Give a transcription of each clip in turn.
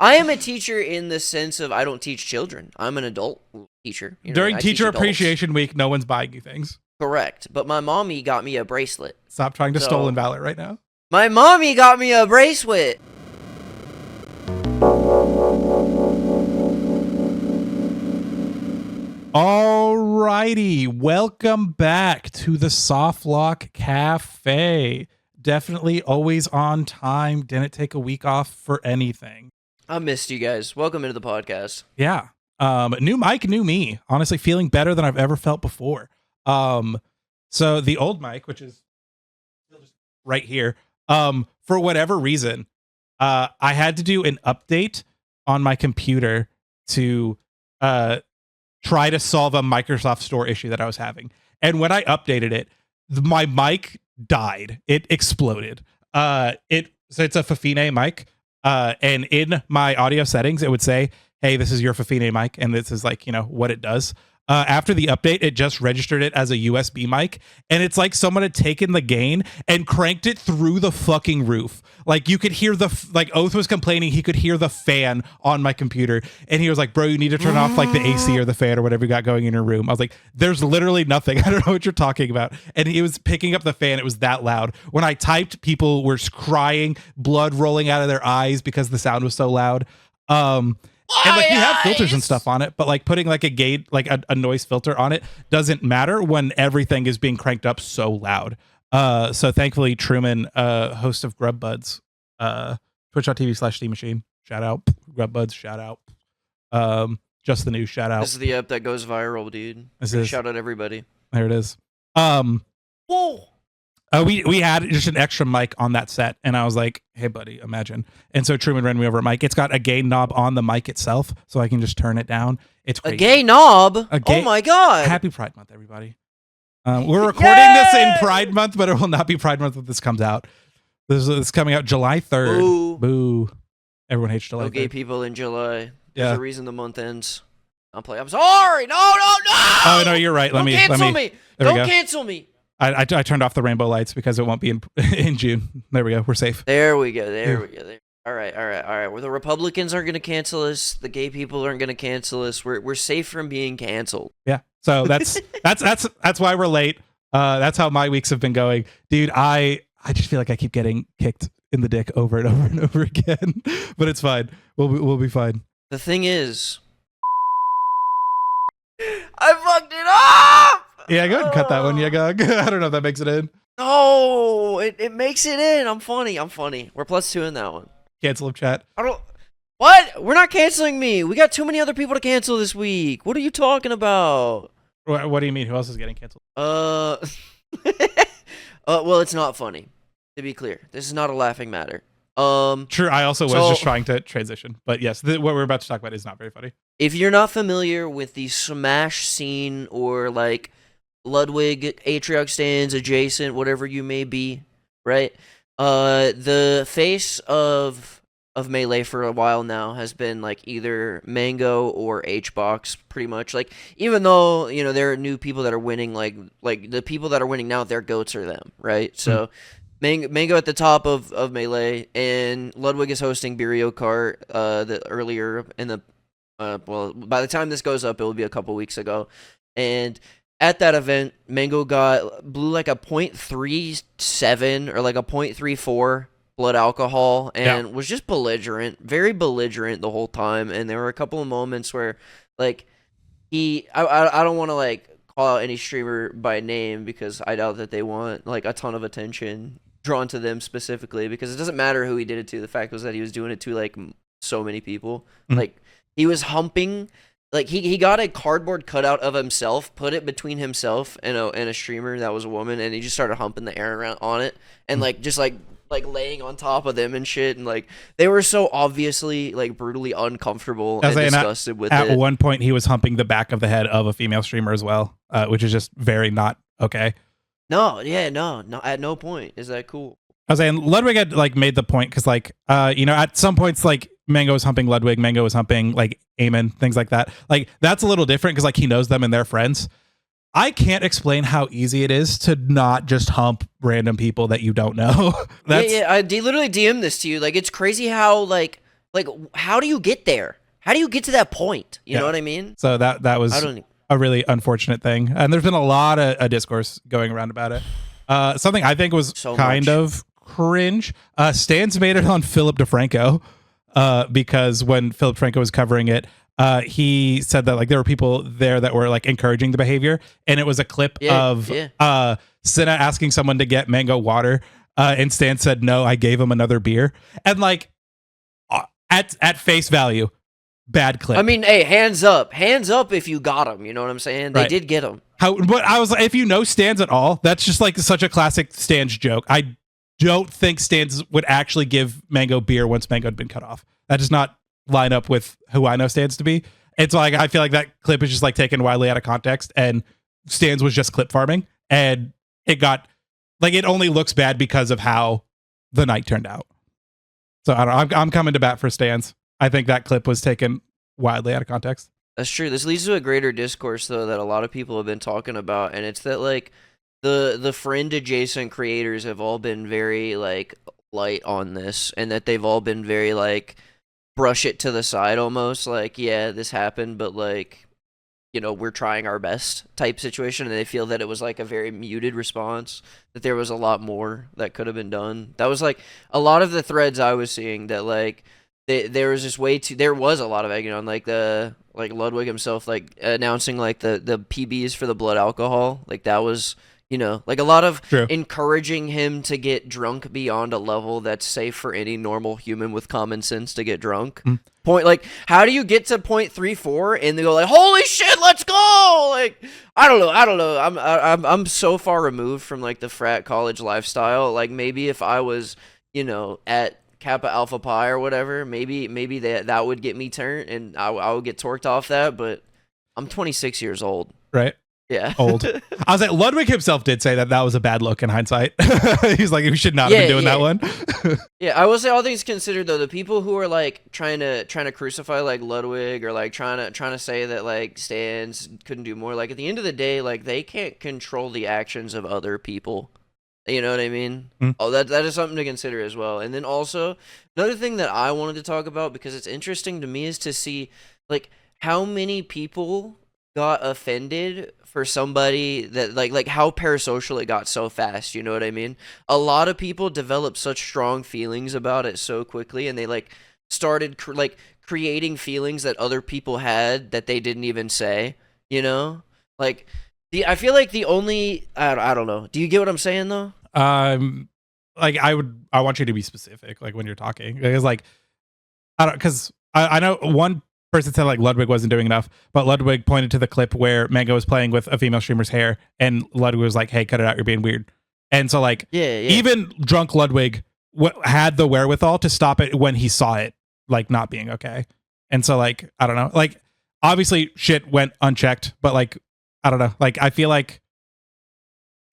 I am a teacher in the sense of I don't teach children. I'm an adult teacher. During Teacher Appreciation Week, no one's buying you things. Correct. But my mommy got me a bracelet. Stop trying to stolen Valor right now. My mommy got me a bracelet. Alrighty, welcome back to the Softlock Cafe. Definitely always on time. Didn't take a week off for anything. I missed you guys. Welcome into the podcast. Yeah. New mic, new me. Honestly, feeling better than I've ever felt before. So the old mic, which is right here, for whatever reason, I had to do an update on my computer to try to solve a Microsoft Store issue that I was having. And when I updated it, my mic died. It exploded. So it's a Fifine mic. And in my audio settings, it would say, hey, this is your Fifine mic. And this is like, what it does. After the update, it just registered it as a USB mic. And it's like someone had taken the gain and cranked it through the fucking roof. Like you could hear Oath was complaining he could hear the fan on my computer. And he was like, bro, you need to turn off like the AC or the fan or whatever you got going in your room. I was like, there's literally nothing. I don't know what you're talking about. And he was picking up the fan. It was that loud. When I typed, people were crying, blood rolling out of their eyes because the sound was so loud. And like we have filters and stuff on it, but like putting like a gate, like a noise filter on it doesn't matter when everything is being cranked up so loud. So thankfully Truman, host of Grub Buds, twitch.tv/Steehnmachine, shout out Grub Buds, shout out, just the news, shout out. This is the app that goes viral, dude. Shout out everybody. There it is. Whoa. We had just an extra mic on that set, and I was like, hey, buddy, imagine. And so Truman ran me over a mic. It's got a gain knob on the mic itself, so I can just turn it down. It's crazy. A gay knob? Oh, my God. Happy Pride Month, everybody. We're recording this in Pride Month, but it will not be Pride Month when this comes out. This is coming out July 3rd. Boo. Boo. Everyone hates July 3rd. No gay people in July. There's a reason the month ends. I'm sorry. No. Oh, no, you're right. Don't cancel me. Don't cancel me. I turned off the rainbow lights because it won't be in June. There we go. We're safe. There we go. All right. Well, the Republicans aren't going to cancel us. The gay people aren't going to cancel us. We're safe from being canceled. Yeah. So that's why we're late. That's how my weeks have been going, dude. I just feel like I keep getting kicked in the dick over and over and over again, but it's fine. We'll be fine. The thing is, I fucked it up. Yeah, go ahead and cut that one, yeggog. I don't know if that makes it in. No, it makes it in. I'm funny. We're +2 in that one. Cancel him, chat. What? We're not canceling me. We got too many other people to cancel this week. What are you talking about? What do you mean? Who else is getting canceled? Well, it's not funny. To be clear, this is not a laughing matter. True. I also was just trying to transition, but yes, what we're about to talk about is not very funny. If you're not familiar with the Smash scene or like Ludwig, Atriarch stands, adjacent, whatever you may be, right? The face of Melee for a while now has been like either Mango or Hbox, pretty much. Like, even though, there are new people that are winning, like the people that are winning now, their goats are them, right? So Mango at the top of Melee, and Ludwig is hosting Beerio Kart, earlier in the, well, by the time this goes up, it will be a couple weeks ago. And at that event, Mango blew like a 0.37 or like a 0.34 blood alcohol and was just belligerent, very belligerent the whole time. And there were a couple of moments where, like, I don't want to like call out any streamer by name because I doubt that they want like a ton of attention drawn to them specifically, because it doesn't matter who he did it to. The fact was that he was doing it to like so many people. Like, he was humping. Like, he got a cardboard cutout of himself, put it between himself and a streamer that was a woman, and he just started humping the air around on it, and like just like laying on top of them and shit, and like they were so obviously like brutally uncomfortable and disgusted with it. At one point, he was humping the back of the head of a female streamer as well, which is just very not okay. No, at no point is that cool. I was saying Ludwig had like made the point because like at some points like Mango was humping Ludwig, Mango was humping like Eamon, things like that. Like, that's a little different because like he knows them and they're friends. I can't explain how easy it is to not just hump random people that you don't know. I literally DM this to you. Like, it's crazy how like like, how do you get there? How do you get to that point? You know what I mean? So that was a really unfortunate thing, and there's been a lot of discourse going around about it. Something I think was kind of cringe. Stan's made it on Philip DeFranco, because when Philip DeFranco was covering it, he said that like there were people there that were like encouraging the behavior, and it was a clip of Senna asking someone to get mango water, and Stan said no, I gave him another beer, and like at face value, bad clip. I mean, hey, hands up if you got him. You know what I'm saying? They did get him. But I was like, if you know Stans at all, that's just like such a classic Stans joke. I don't think Stans would actually give Mango beer once Mango had been cut off. That does not line up with who I know Stans to be. It's like, I feel like that clip is just like taken widely out of context, and Stans was just clip farming, and it got like, it only looks bad because of how the night turned out. So I don't know. I'm coming to bat for Stans. I think that clip was taken widely out of context. That's true. This leads to a greater discourse, though, that a lot of people have been talking about, and it's that like the friend adjacent creators have all been very like light on this, and that they've all been very like brush it to the side almost, like, yeah, this happened, but like, you know, we're trying our best type situation, and they feel that it was like a very muted response, that there was a lot more that could have been done. That was like a lot of the threads I was seeing, that like there was just there was a lot of egging on, like Ludwig himself like announcing like the PBs for the blood alcohol, like that was, you know, like a lot of encouraging him to get drunk beyond a level that's safe for any normal human with common sense to get drunk. Point, like, how do you get to 0.34 and they go like, holy shit, let's go? Like, I don't know. I'm so far removed from like the frat college lifestyle. Like, maybe if I was, you know, at Kappa Alpha Pi or whatever, maybe that would get me turned, and I would get torqued off that. But I'm 26 years old. Right. Yeah. Old. I was like, Ludwig himself did say that was a bad look in hindsight. He's like, we should not have been doing that one. Yeah, I will say, all things considered, though, the people who are like trying to crucify like Ludwig, or like trying to say that like Stans couldn't do more, like at the end of the day, like they can't control the actions of other people. You know what I mean? Oh, that is something to consider as well. And then also, another thing that I wanted to talk about, because it's interesting to me, is to see like how many people got offended for somebody that like how parasocial it got so fast. You know what I mean? A lot of people developed such strong feelings about it so quickly, and they like started creating feelings that other people had that they didn't even say. You know, like I feel like the only I don't know. Do you get what I'm saying though? Like I want you to be specific, like when you're talking, because like I know one person said like Ludwig wasn't doing enough, but Ludwig pointed to the clip where Mango was playing with a female streamer's hair, and Ludwig was like, hey, cut it out, you're being weird. And so like, even drunk Ludwig had the wherewithal to stop it when he saw it like not being okay. And so like, I don't know, like obviously shit went unchecked, but like, I don't know, like I feel like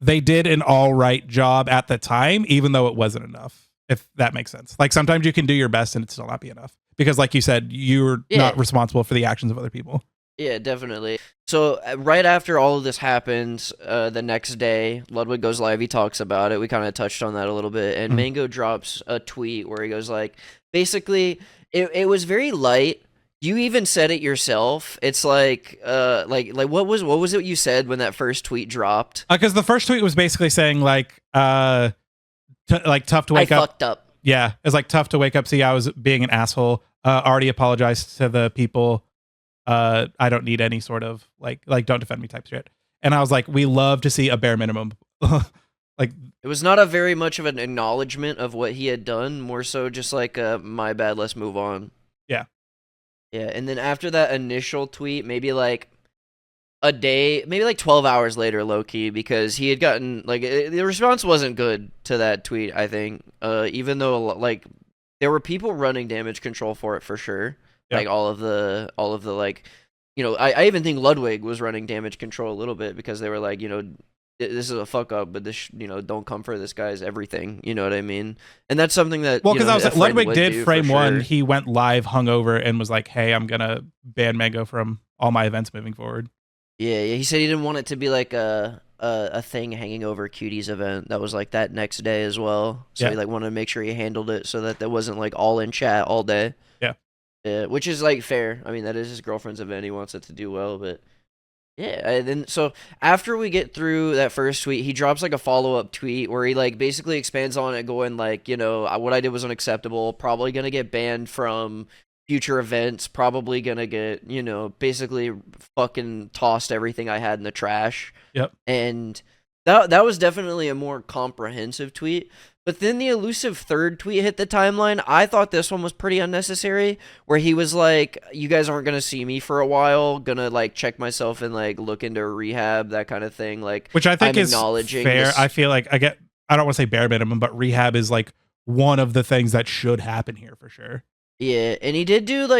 they did an all right job at the time, even though it wasn't enough, if that makes sense. Like sometimes you can do your best and it still not be enough, because like you said, you're not responsible for the actions of other people. Yeah, definitely. So right after all of this happens, the next day, Ludwig goes live. He talks about it. We kind of touched on that a little bit. And Mango drops a tweet where he goes like, basically, it was very light. You even said it yourself. It's like what was it you said when that first tweet dropped? Because the first tweet was basically saying like, tough to wake up. I fucked up. Yeah, it's like tough to wake up. See, I was being an asshole. Already apologized to the people. I don't need any sort of like don't defend me type shit. And I was like, we love to see a bare minimum. Like it was not a very much of an acknowledgement of what he had done, more so just like my bad, let's move on. Yeah, and then after that initial tweet, maybe like a day, maybe like 12 hours later, low-key, because he had gotten, like, the response wasn't good to that tweet, I think, even though, like, there were people running damage control for it for sure. Yep. Like, all of the, like, you know, I even think Ludwig was running damage control a little bit, because they were like, you know, this is a fuck up, but this, you know, don't come for this guy's everything. You know what I mean? And that's something that, well, because I was like, Ludwig did frame one. He went live hungover and was like, hey, I'm gonna ban Mango from all my events moving forward. Yeah, he said he didn't want it to be like a thing hanging over Cutie's event that was like that next day as well. So he like wanted to make sure he handled it so that wasn't like all in chat all day. Yeah. Yeah, which is like fair. I mean, that is his girlfriend's event. He wants it to do well, but yeah. And then so after we get through that first tweet, he drops like a follow up tweet where he like basically expands on it, going like, what I did was unacceptable. Probably gonna get banned from future events. Probably gonna get basically fucking tossed everything I had in the trash. Yep. And that was definitely a more comprehensive tweet. But then the elusive third tweet hit the timeline. I thought this one was pretty unnecessary, where he was like, you guys aren't going to see me for a while, gonna like check myself and like look into rehab, that kind of thing. Like, which I think I'm is acknowledging fair. this. I feel like I don't want to say bare minimum, but rehab is like one of the things that should happen here for sure. Yeah, and he did do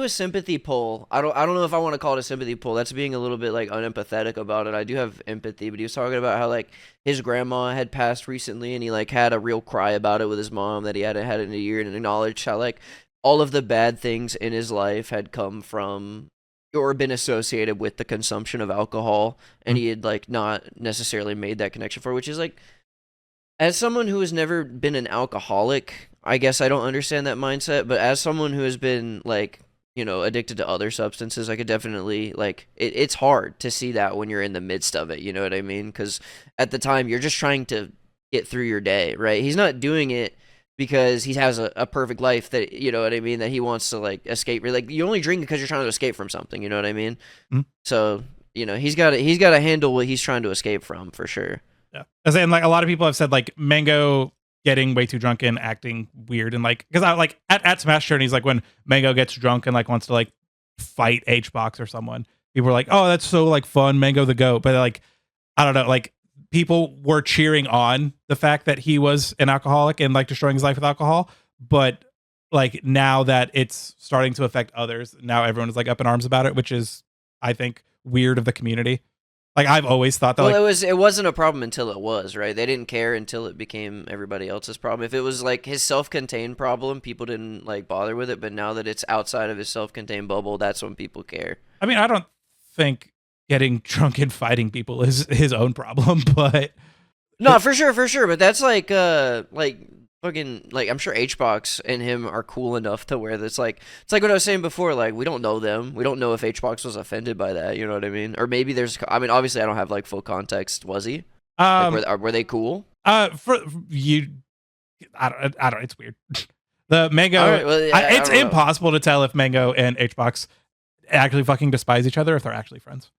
a sympathy poll. I don't know if I want to call it a sympathy poll. That's being a little bit like unempathetic about it. I do have empathy, but he was talking about how like his grandma had passed recently, and he like had a real cry about it with his mom that he hadn't had in a year, and acknowledged how like all of the bad things in his life had come from or been associated with the consumption of alcohol, and he had like not necessarily made that connection for it, which is like, as someone who has never been an alcoholic, I guess I don't understand that mindset, but as someone who has been like, addicted to other substances, I could definitely like it's hard to see that when you're in the midst of it, you know what I mean? Cuz at the time you're just trying to get through your day, right? He's not doing it because he has a perfect life that, you know what I mean, that he wants to like escape. Like, you only drink because you're trying to escape from something, you know what I mean? Mm-hmm. So, he's got to handle what he's trying to escape from, for sure. Yeah. As in, like, a lot of people have said, like, Mango getting way too drunk and acting weird, and like, because I like at Smash Journeys, like when Mango gets drunk and like wants to like fight HBox or someone, people are like, oh, that's so like fun, Mango the GOAT. But like, I don't know, like people were cheering on the fact that he was an alcoholic and like destroying his life with alcohol. But like now that it's starting to affect others, now everyone is like up in arms about it, which is, I think, weird of the community. Like, I've always thought that. Well, like, it wasn't a problem until it was, right? They didn't care until it became everybody else's problem. If it was like his self-contained problem, people didn't like bother with it. But now that it's outside of his self-contained bubble, that's when people care. I mean, I don't think getting drunk and fighting people is his own problem, but No, for sure. But that's like fucking, like, I'm sure HBox and him are cool enough to where it's like what I was saying before. Like, we don't know them. We don't know if HBox was offended by that. You know what I mean? Or maybe I mean, obviously, I don't have like full context. Was he? Like, were they cool? For you, I don't. It's weird. The Mango. Right, well, yeah, it's impossible to tell if Mango and HBox actually fucking despise each other, if they're actually friends.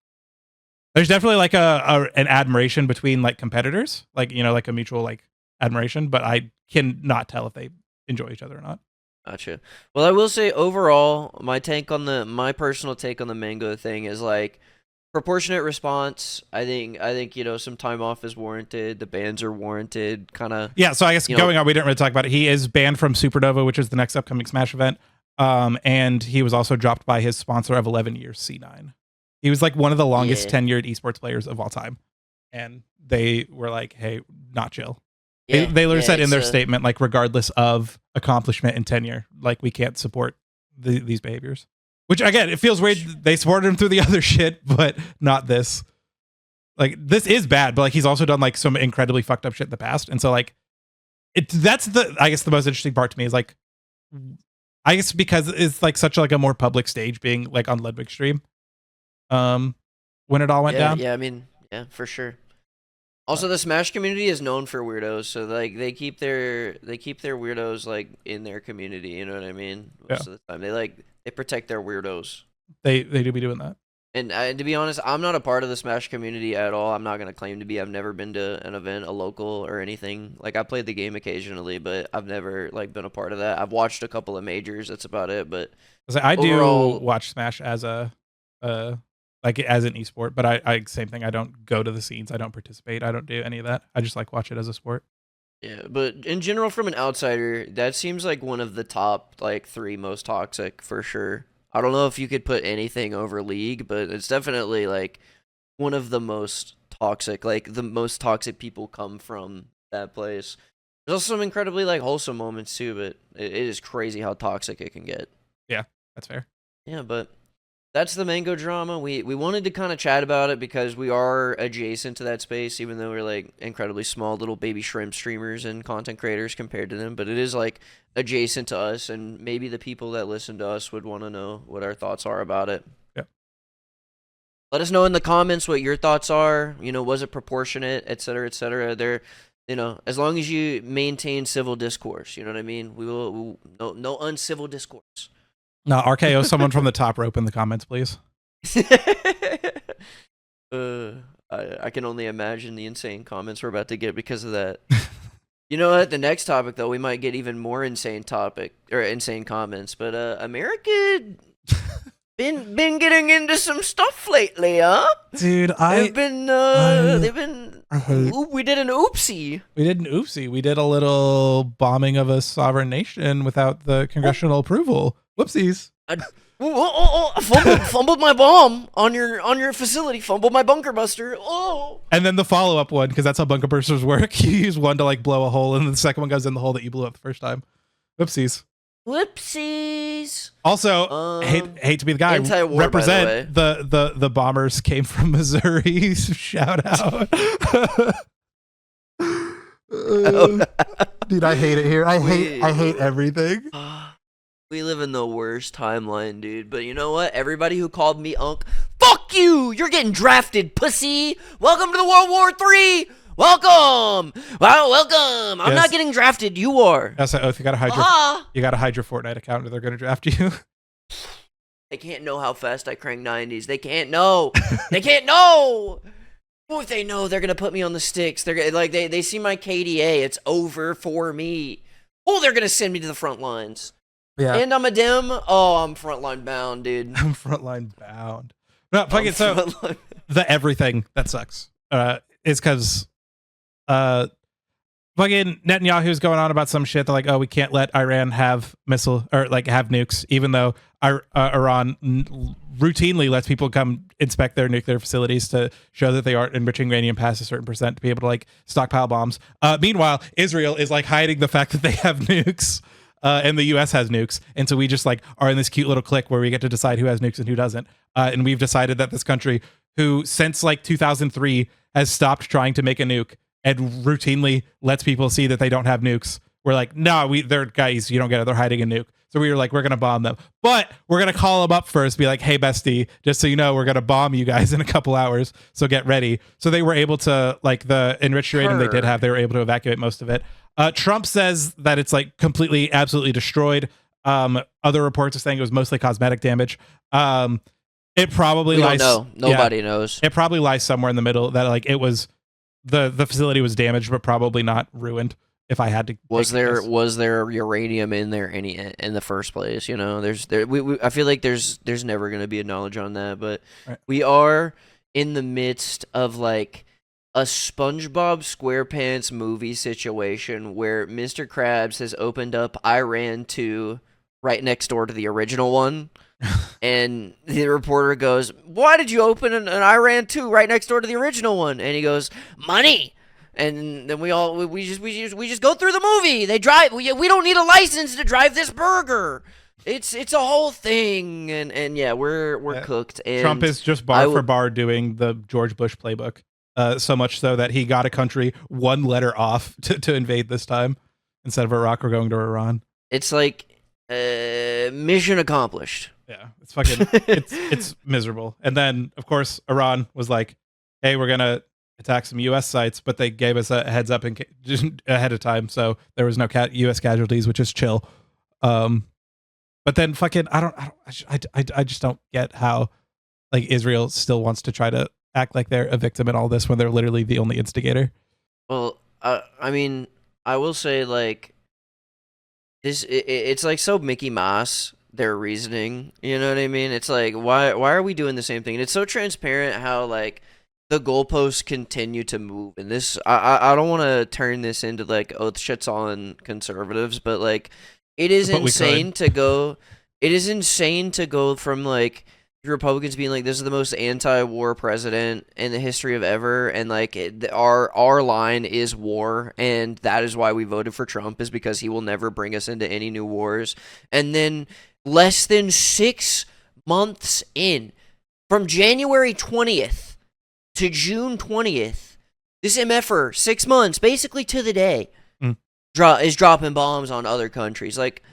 There's definitely like an admiration between like competitors, like, like a mutual like admiration, but I can not tell if they enjoy each other or not. Gotcha. Well, I will say overall, my personal take on the Mango thing is like proportionate response. I think some time off is warranted. The bans are warranted. Kind of. Yeah. So I guess going on, we didn't really talk about it. He is banned from Supernova, which is the next upcoming Smash event. And he was also dropped by his sponsor of 11 years, C9. He was like one of the longest tenured esports players of all time, and they were like, "Hey, not chill." Yeah, they literally said in their statement, like, regardless of accomplishment and tenure, like, we can't support these behaviors. Which, again, it feels weird. They supported him through the other shit, but not this. Like, this is bad, but like, he's also done like some incredibly fucked up shit in the past, and so like, that's I guess the most interesting part to me is like, I guess because it's like such like a more public stage being like on Ludwig's stream. When it all went down. Yeah, I mean, yeah, for sure. Also, the Smash community is known for weirdos, so like they keep their weirdos like in their community. You know what I mean? Most of the time, they protect their weirdos. They do be doing that. And to be honest, I'm not a part of the Smash community at all. I'm not gonna claim to be. I've never been to an event, a local or anything. Like, I played the game occasionally, but I've never like been a part of that. I've watched a couple of majors. That's about it. But I do watch Smash as like as an esport, but I same thing. I don't go to the scenes. I don't participate. I don't do any of that. I just like watch it as a sport. Yeah, but in general, from an outsider, that seems like one of the top like 3 most toxic for sure. I don't know if you could put anything over League, but it's definitely like one of the most toxic. Like, the most toxic people come from that place. There's also some incredibly like wholesome moments too, but it is crazy how toxic it can get. Yeah, that's fair. Yeah, but that's the mango drama. We wanted to kind of chat about it because we are adjacent to that space, even though we're like incredibly small little baby shrimp streamers and content creators compared to them. But it is like adjacent to us, and maybe the people that listen to us would want to know what our thoughts are about it. Yeah. Let us know in the comments what your thoughts are. You know, was it proportionate, et cetera, et cetera. There, you know, as long as you maintain civil discourse, you know what I mean. We will no uncivil discourse. No, RKO someone from the top rope in the comments, please. I can only imagine the insane comments we're about to get because of that. You know what? The next topic, though, we might get even more insane comments. But America been getting into some stuff lately, huh? Dude, we did an oopsie. We did an oopsie. We did a little bombing of a sovereign nation without the congressional approval. Whoopsies. Fumbled my bomb on your facility. Fumbled my bunker buster. Oh. And then the follow-up one, because that's how bunker busters work. You use one to like blow a hole, and then the second one goes in the hole that you blew up the first time. Whoopsies. Also, hate to be the guy. Anti-war, represent the bombers came from Missouri. Shout out. Dude, I hate it here. I hate everything. We live in the worst timeline, dude. But you know what? Everybody who called me Unc, fuck you! You're getting drafted, pussy! Welcome to the World War III! Welcome! Wow, welcome! I'm not getting drafted, you are. That's an oath. You gotta hide your Fortnite account or they're gonna draft you. They can't know how fast I crank 90s. They can't know. They can't know! Well, if they know, they're gonna put me on the sticks. They're like they see my KDA. It's over for me. Oh, they're gonna send me to the front lines. Yeah. And I'm a dim. Oh, I'm frontline bound, dude. I'm frontline bound. No, fuck it. So the everything that sucks is because fucking Netanyahu's going on about some shit. They're like, oh, we can't let Iran have missile or like have nukes, even though Iran routinely lets people come inspect their nuclear facilities to show that they aren't enriching uranium past a certain percent to be able to like stockpile bombs. Meanwhile, Israel is like hiding the fact that they have nukes. And the U.S. has nukes, and so we just like are in this cute little clique where we get to decide who has nukes and who doesn't. And we've decided that this country, who since like 2003 has stopped trying to make a nuke and routinely lets people see that they don't have nukes, we're like, no, they're guys, you don't get it. They're hiding a nuke. So we were like, we're gonna bomb them, but we're gonna call them up first, be like, hey, bestie, just so you know, we're gonna bomb you guys in a couple hours, so get ready. So they were able to like the enriched uranium they did have, they were able to evacuate most of it. Trump says that it's like completely, absolutely destroyed. Other reports are saying it was mostly cosmetic damage. It probably lies. Nobody knows. It probably lies somewhere in the middle that like it was the facility was damaged, but probably not ruined. If I had to, was there uranium in there in the first place? You know, I feel like there's never gonna be a knowledge on that, but right. We are in the midst of like a SpongeBob SquarePants movie situation where Mr. Krabs has opened up Iran 2 right next door to the original one. And the reporter goes, why did you open an Iran 2 right next door to the original one? And he goes, money. And then we just go through the movie. They drive. We don't need a license to drive this burger. It's a whole thing. And yeah, we're cooked. And Trump is just bar for bar doing the George Bush playbook. So much so that he got a country one letter off to invade this time. Instead of Iraq, we're going to Iran. It's like mission accomplished. Yeah, it's fucking it's miserable. And then of course Iran was like, "Hey, we're gonna attack some U.S. sites," but they gave us a heads up ahead of time, so there was no U.S. casualties, which is chill. But then fucking I just don't get how like Israel still wants to try to act like they're a victim in all this when they're literally the only instigator. Well, I mean, I will say like this. It's like so Mickey Mouse. Their reasoning, you know what I mean? It's like why are we doing the same thing? And it's so transparent how like the goalposts continue to move. And this, I don't want to turn this into like, oh, shit's on conservatives, but like it is insane to go. It is insane to go from like Republicans being like, this is the most anti-war president in the history of ever, and like our line is war, and that is why we voted for Trump, is because he will never bring us into any new wars. And then less than 6 months in, From January 20th to June 20th, this MFer, 6 months, basically to the day, is dropping bombs on other countries. Like,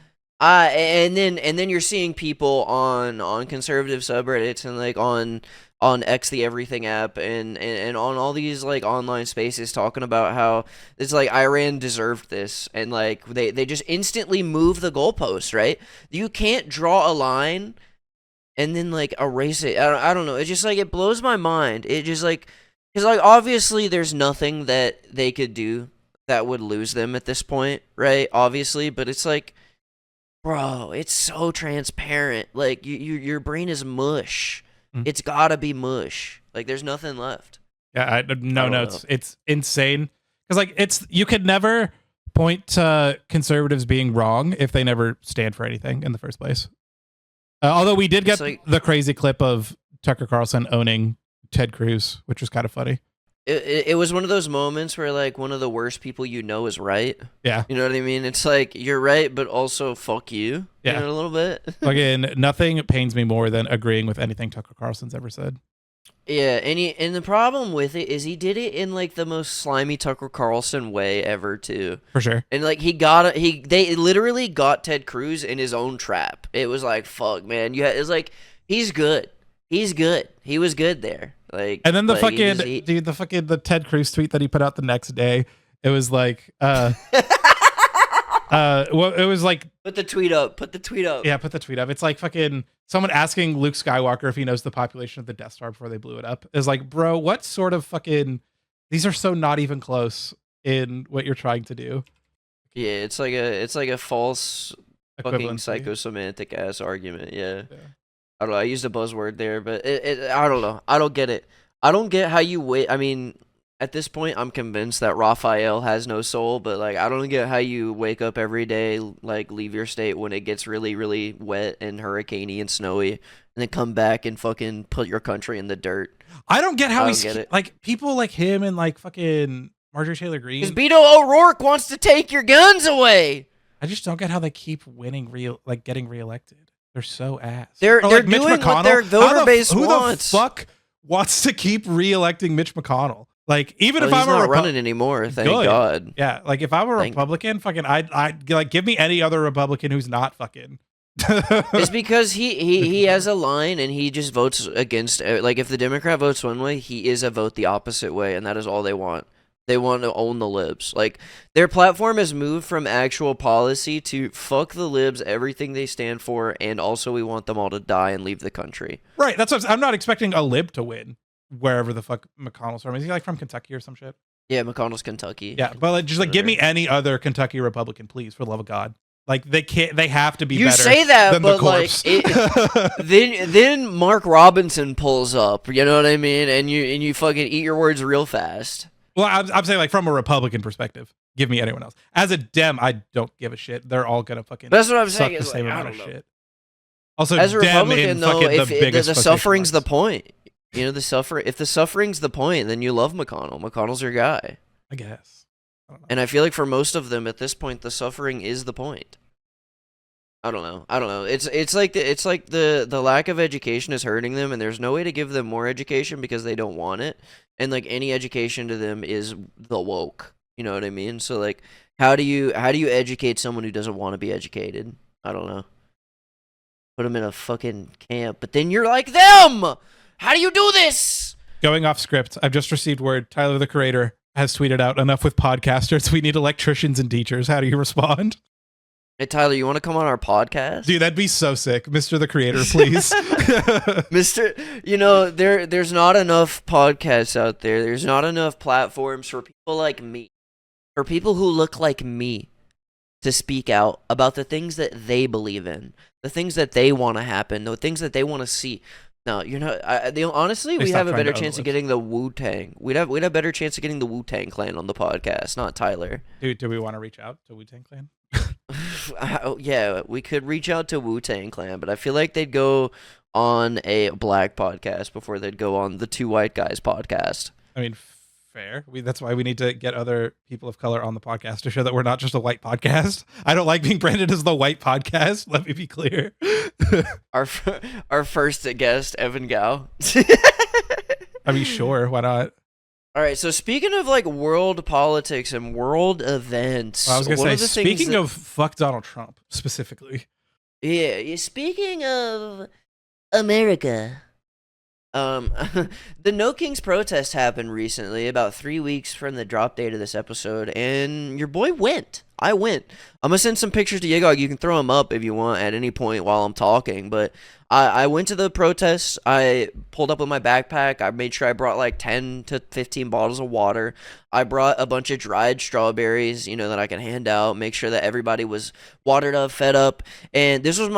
and then you're seeing people on conservative subreddits and like on X, the Everything app, and on all these like online spaces talking about how it's like Iran deserved this, and like they just instantly move the goalpost, right? You can't draw a line and then like erase it. I don't know. It just like it blows my mind. It just like, because like obviously there's nothing that they could do that would lose them at this point, right? Obviously, but it's like, bro, it's so transparent. Like your brain is mush. It's gotta be mush. Like there's nothing left. Yeah, it's insane. Because like you could never point to conservatives being wrong if they never stand for anything in the first place. Although we did get the crazy clip of Tucker Carlson owning Ted Cruz, which was kind of funny. It was one of those moments where like one of the worst people you know is right. Yeah. You know what I mean? It's like you're right, but also fuck you. Yeah. You know, a little bit. Again, nothing pains me more than agreeing with anything Tucker Carlson's ever said. Yeah, and the problem with it is he did it in like the most slimy Tucker Carlson way ever too. For sure. And like they literally got Ted Cruz in his own trap. It was like, fuck, man. It's like he's good. He's good. He was good there. Like, and then the like, the Ted Cruz tweet that he put out the next day, it was like well, it was like, put the tweet up. Yeah, put the tweet up. It's like fucking someone asking Luke Skywalker if he knows the population of the Death Star before they blew it up. It's like, bro, what sort of fucking, these are so not even close in what you're trying to do. Yeah, it's like a false fucking Equivalency. psychosemantic ass argument. Yeah. I don't know. I used a buzzword there, but I don't know. I don't get it. I don't get how you wait. I mean, at this point, I'm convinced that Raphael has no soul, but like, I don't get how you wake up every day, like leave your state when it gets really, really wet and hurricaney and snowy, and then come back and fucking put your country in the dirt. I don't get how get it. Like people like him and like fucking Marjorie Taylor Greene. Because Beto O'Rourke wants to take your guns away. I just don't get how they keep winning getting reelected. They're so ass. They're like doing what their voter base wants. Who the fuck wants to keep reelecting Mitch McConnell? Like, even if he's I'm not running anymore, thank God. Yeah, like if I'm a Republican, fucking I'd like give me any other Republican who's not fucking. It's because he has a line and he just votes against, like if the Democrat votes one way, he is a vote the opposite way, and that is all they want. They want to own the Libs. Like, their platform has moved from actual policy to fuck the Libs, everything they stand for, and also we want them all to die and leave the country. Right, that's what I'm not expecting a Lib to win wherever the fuck McConnell's from. Is he like from Kentucky or some shit? Yeah, McConnell's Kentucky. Yeah, but like, just like give me any other Kentucky Republican, please, for the love of God. Like they have to be better. You say that, than but the corpse. Like then Mark Robinson pulls up, you know what I mean? And you fucking eat your words real fast. Well, I'm saying like from a Republican perspective, give me anyone else. As a Dem, I don't give a shit. They're all gonna fucking. That's what I'm saying. The same amount of shit. Also, as a Dem Republican, though, if the suffering's marks. the point, you know, if the suffering's the point, then you love McConnell. McConnell's your guy. I guess. I don't know. And I feel like for most of them at this point, the suffering is the point. I don't know. It's like the lack of education is hurting them, and there's no way to give them more education because they don't want it. And like any education to them is the woke. You know what I mean? So like, how do you educate someone who doesn't want to be educated? I don't know. Put them in a fucking camp, but then you're like them. How do you do this? Going off script, I've just received word. Tyler, the creator, has tweeted out, "Enough with podcasters. We need electricians and teachers." How do you respond? Hey, Tyler, you want to come on our podcast? Dude, that'd be so sick. Mr. the Creator, please. There's not enough podcasts out there. There's not enough platforms for people like me, for people who look like me, to speak out about the things that they believe in, the things that they want to happen, the things that they want to see. No, you're not. Honestly, we have a better chance of getting the Wu-Tang. We'd have a better chance of getting the Wu-Tang Clan on the podcast, not Tyler. Dude, do we want to reach out to Wu-Tang Clan? Yeah, we could reach out to Wu-Tang Clan, but I feel like they'd go on a black podcast before they'd go on the Two White Guys podcast. I mean, Fair. That's why we need to get other people of color on the podcast to show that we're not just a white podcast. I don't like being branded as the white podcast. Let me be clear. Our first guest, Evan Gao. I mean, sure, why not? All right, so speaking of like world politics and world events, Well, I was gonna one say, of the things speaking that- of fuck Donald Trump specifically. yeah, speaking of America, the No Kings protest happened recently, about 3 weeks from the drop date of this episode, and your boy went. I went. I'm gonna send some pictures to yeggog. You can throw them up if you want at any point while I'm talking, but I went to the protest. I pulled up with my backpack. I made sure I brought like 10 to 15 bottles of water. I brought a bunch of dried strawberries, you know, that I can hand out, make sure that everybody was watered up, fed up, and this was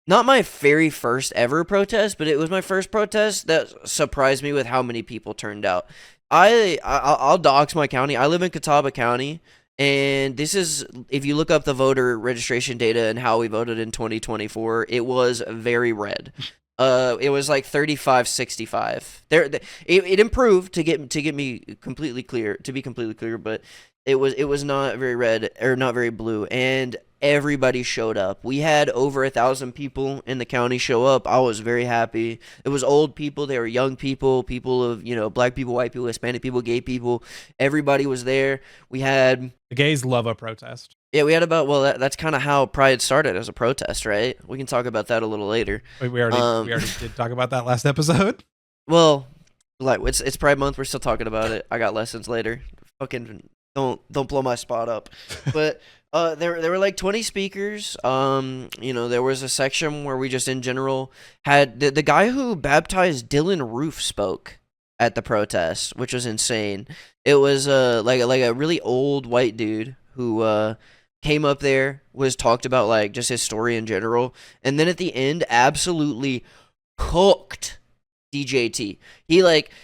not my very first ever protest, but it was my first protest that surprised me with how many people turned out. I'll dox my county. I live in Catawba County, and this is, if you look up the voter registration data and how we voted in 2024, it was very red. It was like 35-65. It improved to get me completely clear, to be completely clear, but it was not very red or not very blue, and everybody showed up. We had over 1,000 people in the county show up. I was very happy. It was old people, they were young people, people of, you know, black people, white people, Hispanic people, gay people. Everybody was there. We had The gays love a protest. yeah, we had about, well, that's kind of how Pride started, as a protest, right? We can talk about that a little later. We already did talk about that last episode. Well, like it's Pride Month. We're still talking about it. I got lessons later. Fucking don't blow my spot up. But there were like 20 speakers. You know, there was a section where we just in general had the guy who baptized Dylan Roof spoke at the protest, which was insane. It was like a really old white dude who came up there, was talked about like just his story in general, and then at the end absolutely cooked DJT.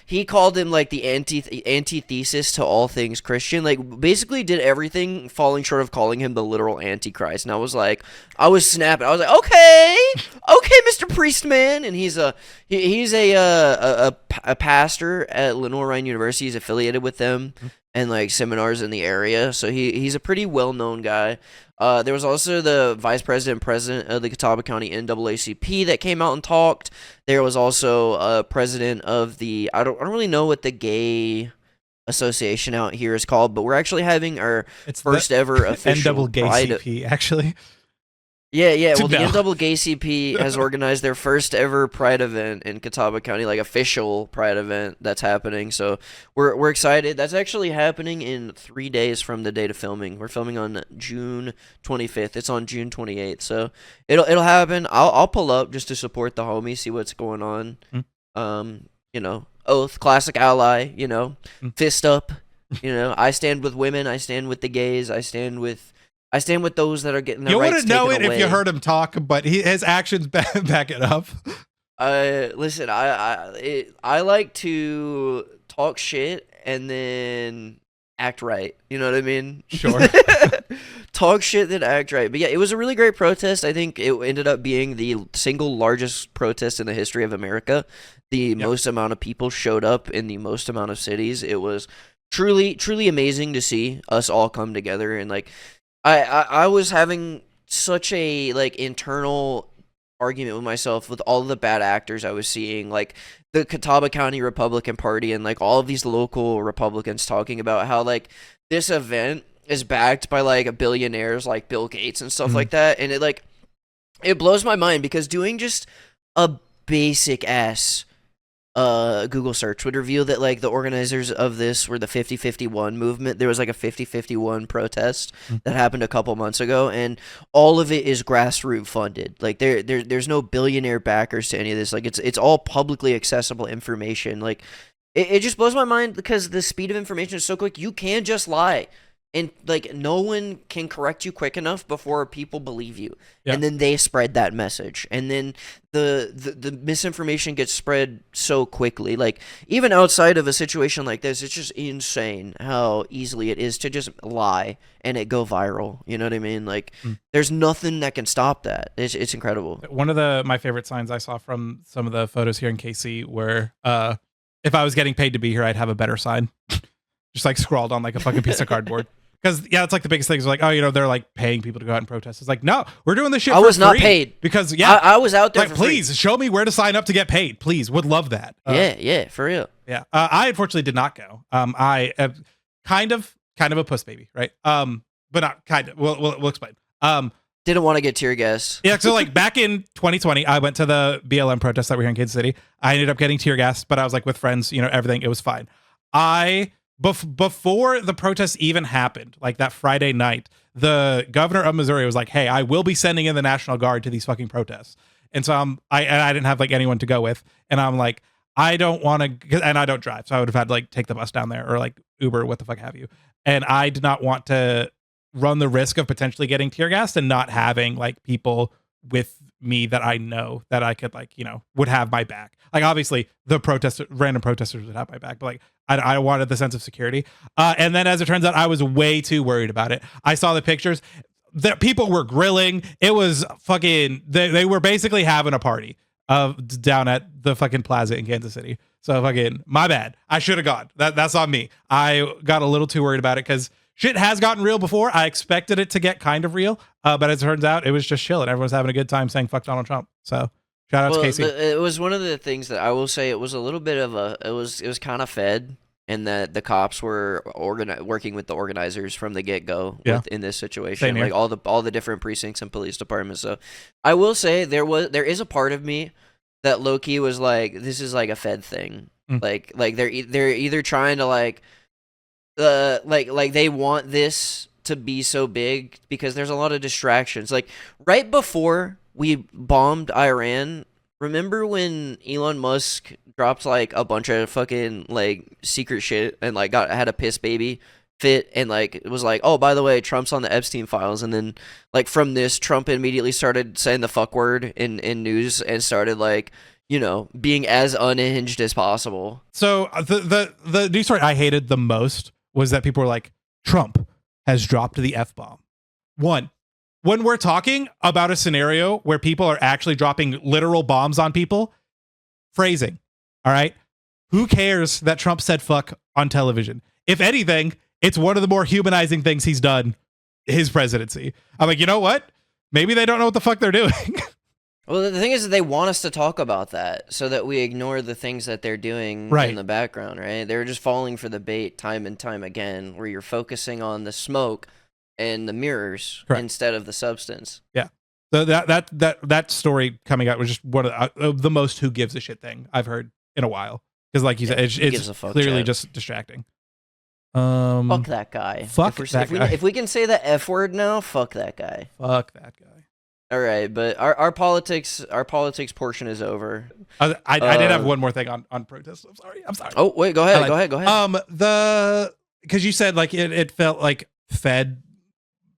He called him like the antithesis to all things Christian. Like basically did everything falling short of calling him the literal Antichrist. And I was snapping. I was like, okay, Mr. Priestman. And he's a pastor at Lenore Ryan University. He's affiliated with them and like seminars in the area. So he's a pretty well known guy. There was also the vice president and president of the Catawba County NAACP that came out and talked. There was also a president of the, I don't really know what the gay association out here is called, but we're actually having our first ever official NAACP, actually. Yeah. Well, the No. NAACP has organized their first ever Pride event in Catawba County, like official Pride event that's happening. So we're excited. That's actually happening in 3 days from the date of filming. We're filming on June 25th. It's on June 28th. So it'll happen. I'll pull up just to support the homies, see what's going on. You know, Oath, classic ally. You know, fist up. You know, I stand with women. I stand with the gays. I stand with those that are getting their rights taken away. You wouldn't know it if you heard him talk, but his actions back it up. Listen, I like to talk shit and then act right. You know what I mean? Sure. Talk shit, then act right. But yeah, it was a really great protest. I think it ended up being the single largest protest in the history of America. The most amount of people showed up in the most amount of cities. It was truly amazing to see us all come together, and like I was having such a like internal argument with myself with all the bad actors I was seeing, like the Catawba County Republican Party and like all of these local Republicans talking about how like this event is backed by like billionaires like Bill Gates and stuff like that, and it blows my mind because doing just a basic ass Google search would reveal that like the organizers of this were the 50-51 movement. There was like a 50-51 protest that happened a couple months ago, and all of it is grassroots funded. Like there's no billionaire backers to any of this. Like it's all publicly accessible information. Like it just blows my mind because the speed of information is so quick. You can just lie. And like no one can correct you quick enough before people believe you, and then they spread that message, and then the misinformation gets spread so quickly. Like even outside of a situation like this, it's just insane how easily it is to just lie and it go viral. You know what I mean? Like there's nothing that can stop that. It's incredible. One of my favorite signs I saw from some of the photos here in KC were if I was getting paid to be here, I'd have a better sign. Just like scrawled on like a fucking piece of cardboard. Because it's like the biggest thing is like, oh, they're like paying people to go out and protest. It's like, no, we're doing this shit. I for was not free. paid Because I was out there. like, please show me where to sign up to get paid. Please, would love that. Yeah, for real. Yeah, I unfortunately did not go. I am kind of a puss baby, right? But not kind of. We'll explain. Didn't want to get tear gas. Yeah, so like back in 2020, I went to the BLM protests that were here in Kansas City. I ended up getting tear gas, but I was like with friends, everything. It was fine. Before the protests even happened, like that Friday night, the governor of Missouri was like, "Hey, I will be sending in the National Guard to these fucking protests." And so I didn't have like anyone to go with, and I'm like, I don't want to, and I don't drive, so I would have had to like take the bus down there or like Uber, what the fuck have you. And I did not want to run the risk of potentially getting tear gassed and not having like people with me that I know that I could like, would have my back. Like obviously the random protesters would have my back, but like I wanted the sense of security. And then as it turns out, I was way too worried about it. I saw the pictures that people were grilling. It was fucking, they were basically having a party down at the fucking plaza in Kansas City. So fucking my bad. I should have gone. That's on me. I got a little too worried about it because shit has gotten real before. I expected it to get kind of real, but as it turns out, it was just chilling. Everyone's having a good time saying "fuck Donald Trump." So, shout out to Casey. It was one of the things that I will say. It was a little bit of it was kind of fed, and that the cops were working with the organizers from the get go in this situation, like all the different precincts and police departments. So, I will say there is a part of me that low key was like, this is like a Fed thing. Like they're either trying to like they want this to be so big because there's a lot of distractions. Like right before we bombed Iran, remember when Elon Musk dropped like a bunch of fucking like secret shit and like had a piss baby fit and like it was like, oh, by the way, Trump's on the Epstein files, and then like from this, Trump immediately started saying the fuck word in news and started like, being as unhinged as possible. So the news story I hated the most was that people were like, Trump has dropped the F-bomb. One, when we're talking about a scenario where people are actually dropping literal bombs on people, phrasing, all right? Who cares that Trump said fuck on television? If anything, it's one of the more humanizing things he's done his presidency. I'm like, you know what? Maybe they don't know what the fuck they're doing. Well, the thing is that they want us to talk about that so that we ignore the things that they're doing in the background, right? They're just falling for the bait time and time again, where you're focusing on the smoke and the mirrors instead of the substance. Yeah. So that story coming out was just one of the most who gives a shit thing I've heard in a while. Because like you said, it's clearly just distracting. Fuck that guy. If we can say the F word now, fuck that guy. Fuck that guy. All right, but our politics portion is over. I did have one more thing on protests. I'm sorry. Oh wait, go ahead. Because you said like it felt like Fed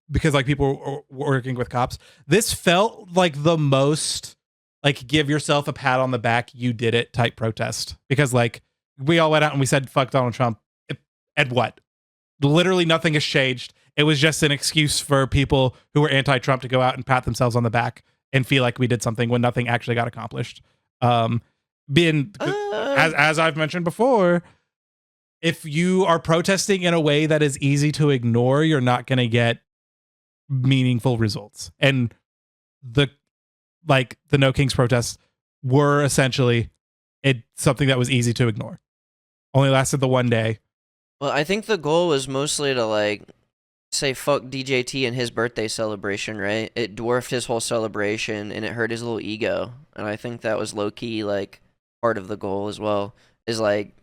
because like people were working with cops. This felt like the most like give yourself a pat on the back, you did it type protest, because like we all went out and we said fuck Donald Trump, and what? Literally nothing has changed. It was just an excuse for people who were anti-Trump to go out and pat themselves on the back and feel like we did something when nothing actually got accomplished. As I've mentioned before, if you are protesting in a way that is easy to ignore, you're not going to get meaningful results. And the No Kings protests were essentially something that was easy to ignore. Only lasted the one day. Well, I think the goal was mostly to like say fuck DJT and his birthday celebration, right? It dwarfed his whole celebration and it hurt his little ego. And I think that was low key like part of the goal as well, is like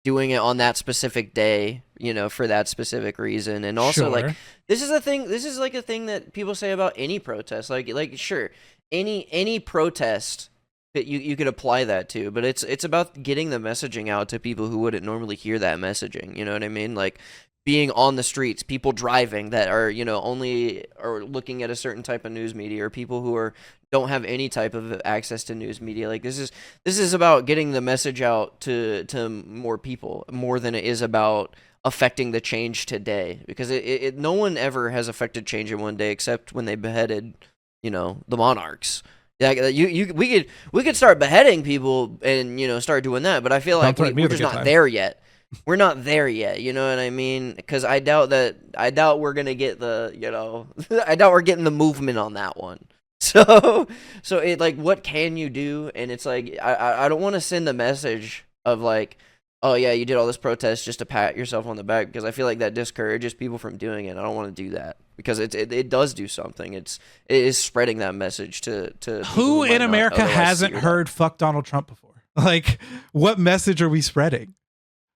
doing it on that specific day, for that specific reason. And also like this is like a thing that people say about any protest. Like sure, any protest that you could apply that to, but it's about getting the messaging out to people who wouldn't normally hear that messaging. You know what I mean? Like being on the streets, people driving that are, only are looking at a certain type of news media, or people who don't have any type of access to news media. Like this is about getting the message out to more people, more than it is about affecting the change today, because no one ever has affected change in one day except when they beheaded, the monarchs. Yeah, we could start beheading people and start doing that, but I feel like we're just not there yet. We're not there yet, you know what I mean? Because I doubt we're gonna get the I doubt we're getting the movement on that one. So it like, what can you do? And it's like I don't want to send the message of like, oh yeah, you did all this protest just to pat yourself on the back, because I feel like that discourages people from doing it. I don't want to do that, because it does do something. It is spreading that message to who in America hasn't heard "fuck Donald Trump" before? Like, what message are we spreading?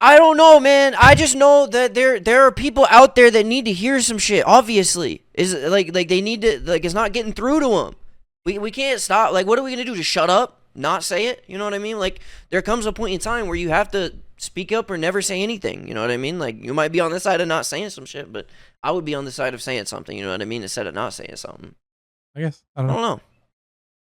I don't know, man. I just know that there are people out there that need to hear some shit. Obviously, is like they need to, like, it's not getting through to them. We can't stop. Like, what are we gonna do? Just shut up, not say it? You know what I mean? Like, there comes a point in time where you have to speak up or never say anything. You know what I mean? Like, you might be on the side of not saying some shit, but I would be on the side of saying something. You know what I mean? Instead of not saying something. I guess I don't know.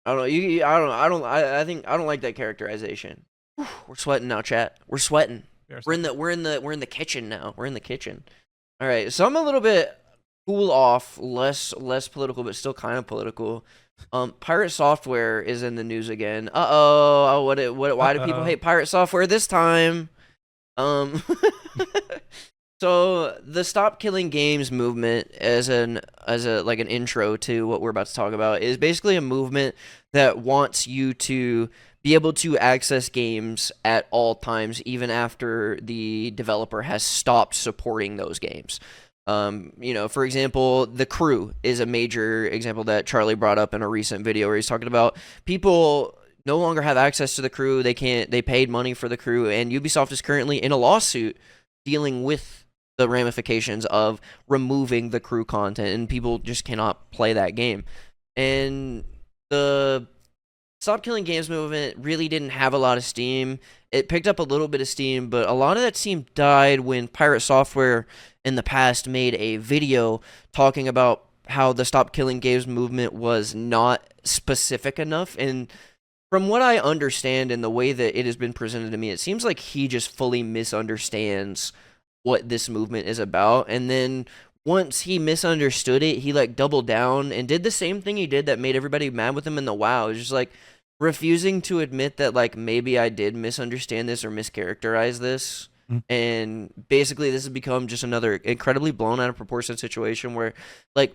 I don't know. I think I don't like that characterization. Whew, we're sweating now, chat. We're sweating. We're in the kitchen now. We're in the kitchen. All right, so I'm a little bit cool off, less political, but still kind of political. Pirate Software is in the news again. Why do people hate Pirate Software this time? So the Stop Killing Games movement, as an intro to what we're about to talk about, is basically a movement that wants you to be able to access games at all times, even after the developer has stopped supporting those games. For example, The Crew is a major example that Charlie brought up in a recent video where he's talking about people no longer have access to The Crew. They paid money for The Crew, and Ubisoft is currently in a lawsuit dealing with the ramifications of removing The Crew content, and people just cannot play that game. And the Stop Killing Games movement really didn't have a lot of steam. It picked up a little bit of steam, but a lot of that steam died when Pirate Software in the past made a video talking about how the Stop Killing Games movement was not specific enough. And from what I understand and the way that it has been presented to me, it seems like he just fully misunderstands what this movement is about. And then once he misunderstood it, he like doubled down and did the same thing he did that made everybody mad with him in the WoW. It's just like refusing to admit that, like, maybe I did misunderstand this or mischaracterize this. And basically this has become just another incredibly blown out of proportion situation where, like,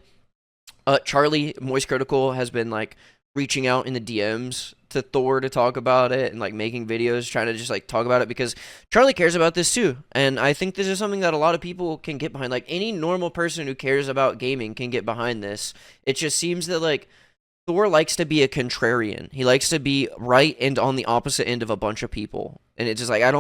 Charlie Moist Critical has been like reaching out in the DMs to Thor to talk about it and like making videos trying to just like talk about it, because Charlie cares about this too. And I think this is something that a lot of people can get behind. Like, any normal person who cares about gaming can get behind this. It just seems that, like, Thor likes to be a contrarian. He likes to be right and on the opposite end of a bunch of people. And it's just like, I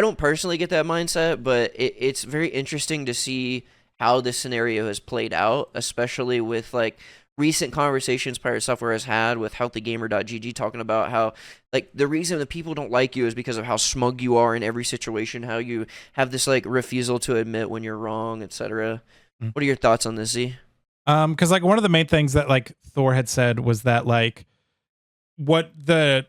don't personally get that mindset, but it's very interesting to see how this scenario has played out, especially with like recent conversations Pirate Software has had with healthygamer.gg, talking about how, like, the reason that people don't like you is because of how smug you are in every situation, how you have this like refusal to admit when you're wrong, etc. What are your thoughts on this, Z? Because like one of the main things that like Thor had said was that like what the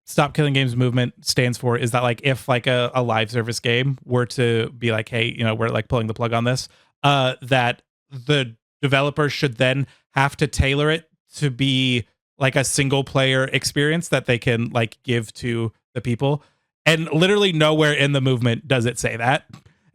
Stop Killing Games movement stands for is that, like, if like a live service game were to be like, hey, we're like pulling the plug on this, that the developer should then have to tailor it to be like a single player experience that they can like give to the people. And literally nowhere in the movement does it say that.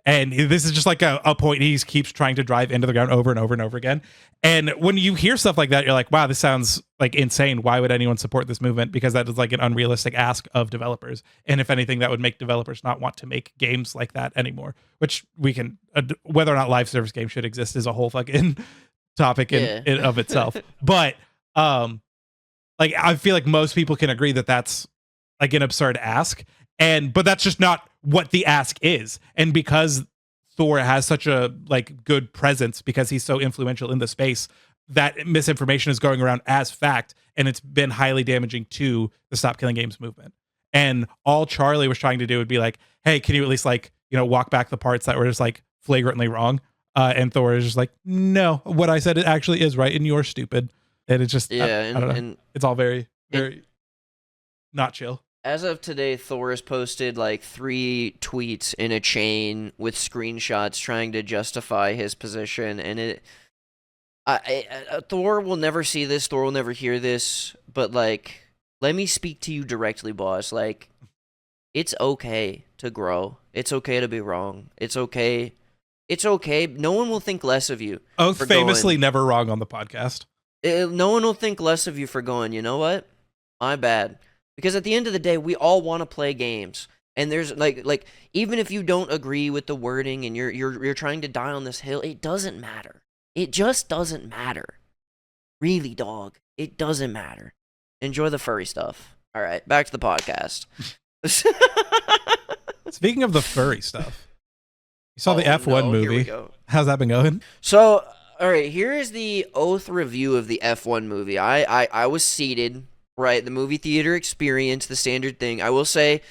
And this is just like a point he keeps trying to drive into the ground over and over and over again. And when you hear stuff like that, you're like, wow, this sounds like insane. Why would anyone support this movement? Because that is like an unrealistic ask of developers. And if anything, that would make developers not want to make games like that anymore, which we can, whether or not live service games should exist is a whole fucking topic in of itself. But like, I feel like most people can agree that that's like an absurd ask. But that's just not what the ask is. And because Thor has such a like good presence, because he's so influential in the space, that misinformation is going around as fact, and it's been highly damaging to the Stop Killing Games movement. And all Charlie was trying to do would be like, hey, can you at least like, walk back the parts that were just like flagrantly wrong? And Thor is just like, no, what I said it actually is right, and you're stupid. And it's just, I don't know. And it's all very, very not chill. As of today, Thor has posted like 3 tweets in a chain with screenshots trying to justify his position, and Thor will never see this. Thor will never hear this. But like, let me speak to you directly, boss. Like, it's okay to grow. It's okay to be wrong. It's okay. It's okay. No one will think less of you. Oh, famously never wrong on the podcast. No one will think less of you for going, you know what? My bad. Because at the end of the day, we all want to play games. And there's like even if you don't agree with the wording and you're trying to die on this hill, it doesn't matter. It just doesn't matter. Really, dog. It doesn't matter. Enjoy the furry stuff. All right, back to the podcast. Speaking of the furry stuff, you saw the F1 movie. Here we go. How's that been going? So, all right, here is the oath review of the F1 movie. I was seated, right, the movie theater experience, the standard thing. I will say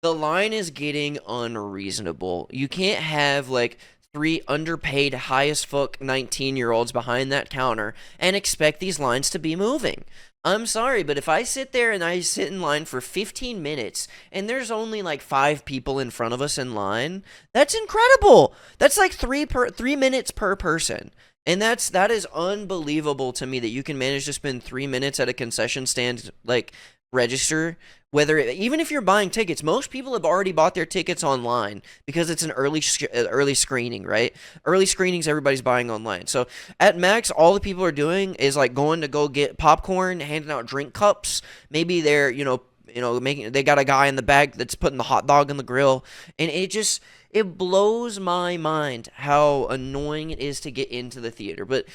the line is getting unreasonable. You can't have, like, 3 underpaid, high-as-fuck 19-year-olds behind that counter and expect these lines to be moving. I'm sorry, but if I sit there and I sit in line for 15 minutes and there's only like 5 people in front of us in line, that's incredible. That's like 3 minutes per person. And that is unbelievable to me that you can manage to spend 3 minutes at a concession stand like register. Even if you're buying tickets, most people have already bought their tickets online because it's an early screening, right? Early screenings, everybody's buying online. So at Max, all the people are doing is like going to go get popcorn, handing out drink cups. Maybe they're they got a guy in the back that's putting the hot dog in the grill, and it blows my mind how annoying it is to get into the theater. But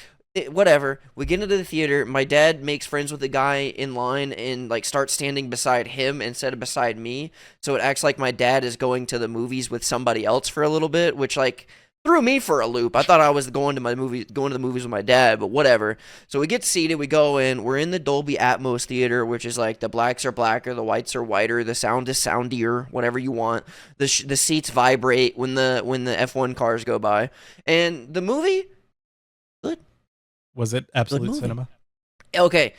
whatever, we get into the theater, my dad makes friends with the guy in line and like starts standing beside him instead of beside me, so it acts like my dad is going to the movies with somebody else for a little bit, which like threw me for a loop. I thought I was going to the movies with my dad, but whatever. So we get seated, we go in, we're in the Dolby Atmos theater, which is like the blacks are blacker, the whites are whiter, the sound is soundier, whatever you want. The seats vibrate when the F1 cars go by, and the movie, good. Was it absolute cinema? Okay,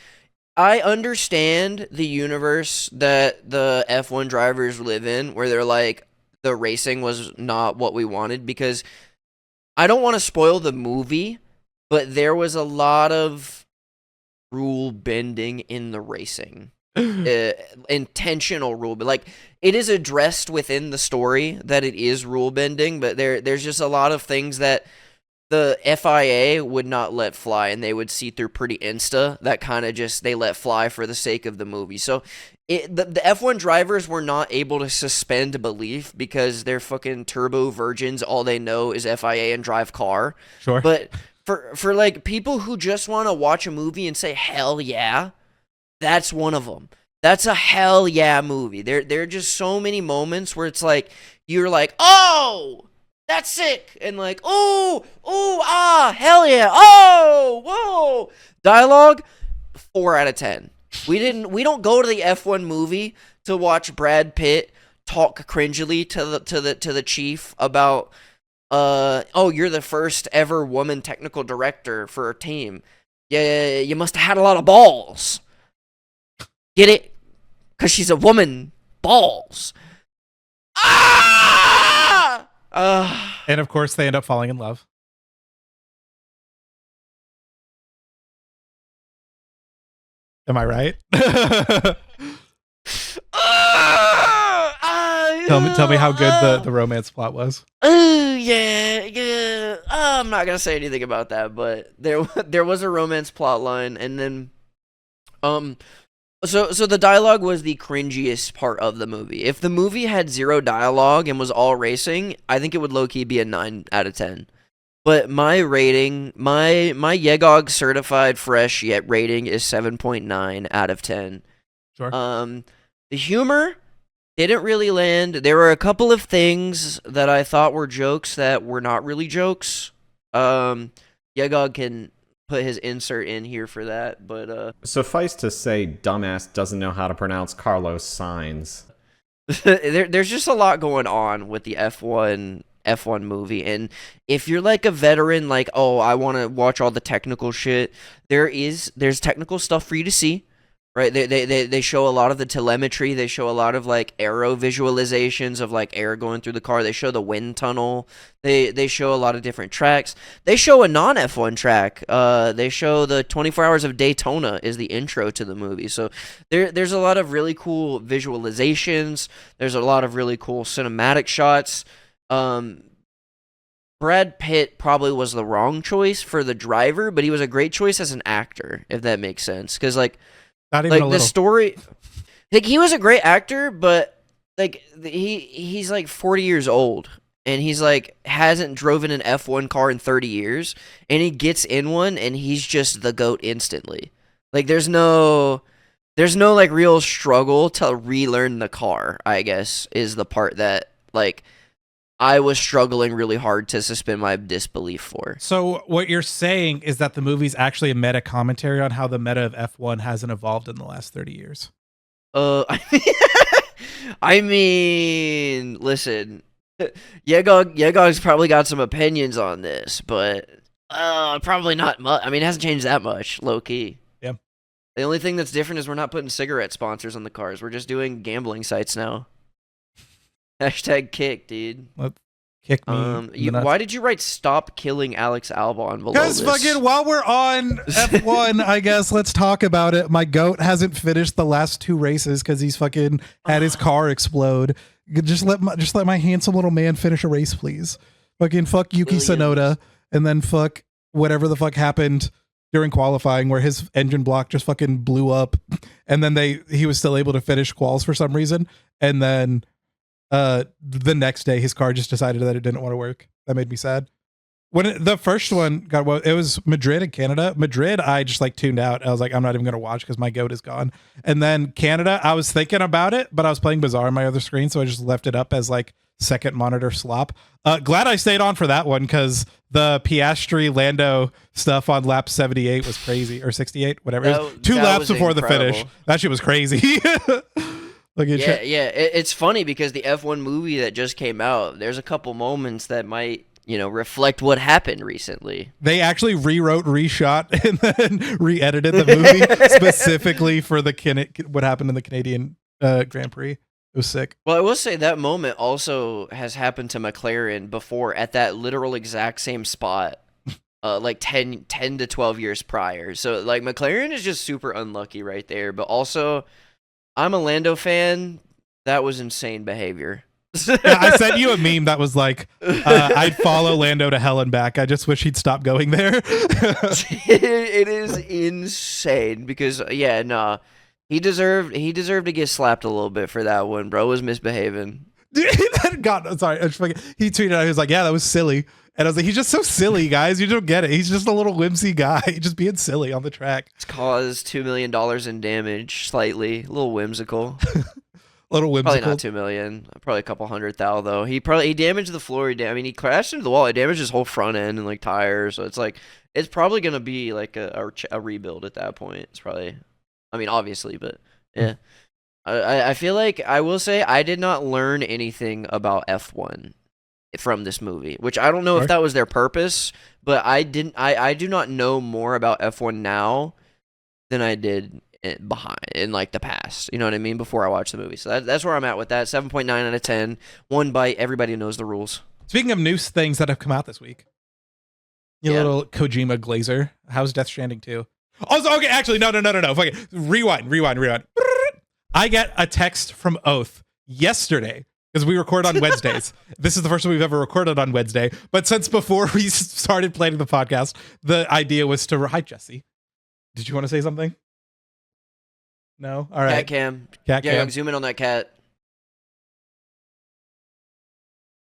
I understand the universe that the F1 drivers live in, where they're like, the racing was not what we wanted, because I don't want to spoil the movie, but there was a lot of rule bending in the racing. Intentional rule, but like it is addressed within the story that it is rule bending, but there's just a lot of things that the FIA would not let fly, and they would see through pretty insta. That kind of just they let fly for the sake of the movie. So the F1 drivers were not able to suspend belief because they're fucking turbo virgins. All they know is FIA and drive car. Sure. But for like people who just want to watch a movie and say hell yeah, that's one of them. That's a hell yeah movie. There are just so many moments where it's like you're like, oh, that's sick, and like, oh, hell yeah, oh, whoa. Dialogue, 4 out of 10. We don't go to the F1 movie to watch Brad Pitt talk cringily to the chief about, oh, you're the first ever woman technical director for a team. Yeah, you must have had a lot of balls. Get it? 'Cause she's a woman. Balls. Ah! And of course, they end up falling in love. Am I right? Tell me how good the romance plot was. Yeah. I'm not gonna say anything about that, but there was a romance plot line, and then So the dialogue was the cringiest part of the movie. If the movie had 0 dialogue and was all racing, I think it would low-key be a 9 out of 10. But my rating, my yeggog certified fresh yet rating is 7.9 out of 10. Sure. The humor didn't really land. There were a couple of things that I thought were jokes that were not really jokes. Yeggog can put his insert in here for that, but suffice to say, dumbass doesn't know how to pronounce Carlos Sainz. there's just a lot going on with the F1 movie, and if you're like a veteran, like, oh, I want to watch all the technical shit, there's technical stuff for you to see, right? They show a lot of the telemetry. They show a lot of like aero visualizations of like air going through the car. They show the wind tunnel. They show a lot of different tracks. They show a non F1 track. They show the 24 Hours of Daytona is the intro to the movie. So there's a lot of really cool visualizations. There's a lot of really cool cinematic shots. Brad Pitt probably was the wrong choice for the driver, but he was a great choice as an actor, if that makes sense. Because like Not even a the little. story, like he was a great actor, but like he's like 40 years old, and he's like hasn't driven an F1 car in 30 years, and he gets in one, and he's just the GOAT instantly. Like there's no like real struggle to relearn the car, I guess, is the part that like I was struggling really hard to suspend my disbelief for. So what you're saying is that the movie's actually a meta commentary on how the meta of F1 hasn't evolved in the last 30 years. I mean, listen, yeggog's probably got some opinions on this, but probably not much. I mean, it hasn't changed that much, low key. Yeah. The only thing that's different is we're not putting cigarette sponsors on the cars. We're just doing gambling sites now. Hashtag kick, dude. Kick me. Why did you write "Stop killing Alex Albon" below Because this? fucking while we're on F1, I guess let's talk about it. My goat hasn't finished the last 2 races because he's fucking had his car explode. Just let my handsome little man finish a race, please. Fucking fuck Yuki Tsunoda, and then fuck whatever the fuck happened during qualifying where his engine block just fucking blew up, and then he was still able to finish quals for some reason, and then the next day his car just decided that it didn't want to work. That made me sad. When the first one it was Madrid and Canada. Madrid, I just like tuned out. I was like, I'm not even gonna watch because my goat is gone. And then Canada, I was thinking about it, but I was playing Bazaar on my other screen, so I just left it up as like second monitor slop. Glad I stayed on for that one because the Piastri Lando stuff on lap 78 was crazy, or 68, whatever. It was 2 laps before the finish. That shit was crazy. It's funny because the F1 movie that just came out, there's a couple moments that might, reflect what happened recently. They actually rewrote, reshot, and then re-edited the movie specifically for what happened in the Canadian Grand Prix. It was sick. Well, I will say that moment also has happened to McLaren before at that literal exact same spot, like 10 to 12 years prior. So, like, McLaren is just super unlucky right there. But also, I'm a Lando fan. That was insane behavior. Yeah, I sent you a meme that was like, I'd follow Lando to hell and back. I just wish he'd stop going there. It is insane because, he deserved to get slapped a little bit for that one. Bro was misbehaving. God, sorry. He tweeted out, he was like, yeah, that was silly. And I was like, he's just so silly, guys. You don't get it. He's just a little whimsy guy, just being silly on the track. It's caused $2 million in damage, slightly. A little whimsical. A little whimsical. Probably not 2 million. Probably a couple $100,000 though. He damaged the floor. He crashed into the wall. He damaged his whole front end and like tires. So it's like it's probably gonna be like a rebuild at that point. It's probably, I mean, obviously, but yeah. I feel like I will say I did not learn anything about F1 from this movie, which I don't know if that was their purpose, but I do not know more about F1 now than I did in like the past, you know what I mean, before I watched the movie. So that's where I'm at with that. 7.9 out of 10. 1 bite. Everybody knows the rules. Speaking of new things that have come out this week, little Kojima Glazer. How's Death Stranding 2? Also, okay, actually, no. Okay, rewind. I get a text from Oath yesterday because we record on Wednesdays. This is the first time we've ever recorded on Wednesday. But since before we started planning the podcast, the idea was to hi Jesse. Did you want to say something? No? All right. Cat cam. Zoom in on that cat.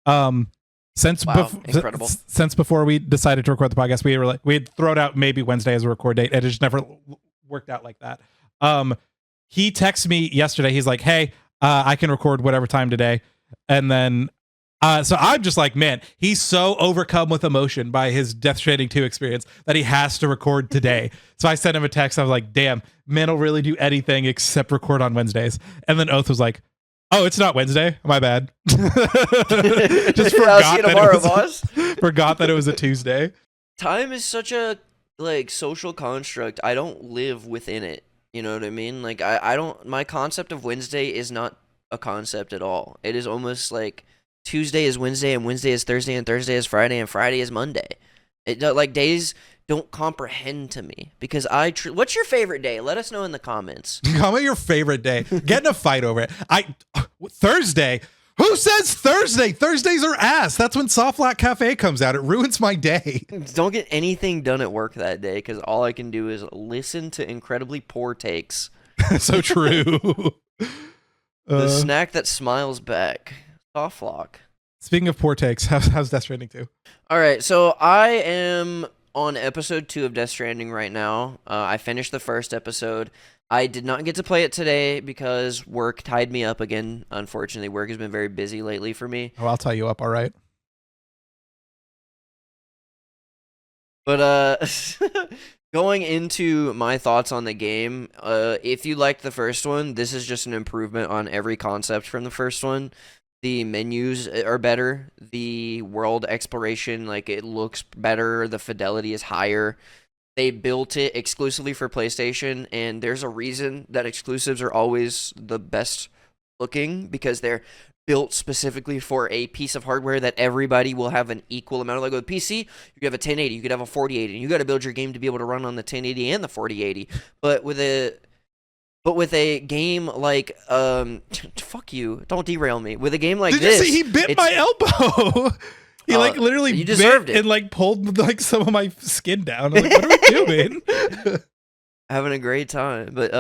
Incredible. Since before we decided to record the podcast, we had thrown out maybe Wednesday as a record date, and it just never worked out like that. He texted me yesterday. He's like, hey, I can record whatever time today. And then, so I'm just like, man, he's so overcome with emotion by his Death Stranding 2 experience that he has to record today. So I sent him a text. I was like, damn, man will really do anything except record on Wednesdays. And then Oath was like, oh, it's not Wednesday. My bad. Just forgot that it was a Tuesday. Time is such a social construct. I don't live within it. You know what I mean? Like I don't. My concept of Wednesday is not a concept at all. It is almost like Tuesday is Wednesday and Wednesday is Thursday and Thursday is Friday and Friday is Monday. Like days don't comprehend to me because what's your favorite day? Let us know in the comments. Comment your favorite day. Get in a fight over it. Thursday. Who says Thursday? Thursdays are ass. That's when Softlock Cafe comes out. It ruins my day. Don't get anything done at work that day because all I can do is listen to incredibly poor takes. So true. The snack that smiles back. Softlock. Speaking of poor takes, how's Death Stranding 2? All right, so I am on episode 2 of Death Stranding right now. I finished the first episode. I did not get to play it today because work tied me up again. Unfortunately, work has been very busy lately for me. Oh, I'll tie you up, all right. But going into my thoughts on the game, if you liked the first one, this is just an improvement on every concept from the first one. The menus are better. The world exploration, like, it looks better. The fidelity is higher. They built it exclusively for PlayStation, and there's a reason that exclusives are always the best looking, because they're built specifically for a piece of hardware that everybody will have an equal amount of. Like with PC, you could have a 1080, you could have a 4080, and you got to build your game to be able to run on the 1080 and the 4080. But with a game like fuck you, don't derail me. With a game like this, did you see he bit my elbow? He like literally you deserved bit it and like pulled like some of my skin down. I'm like, what are we doing? Having a great time. But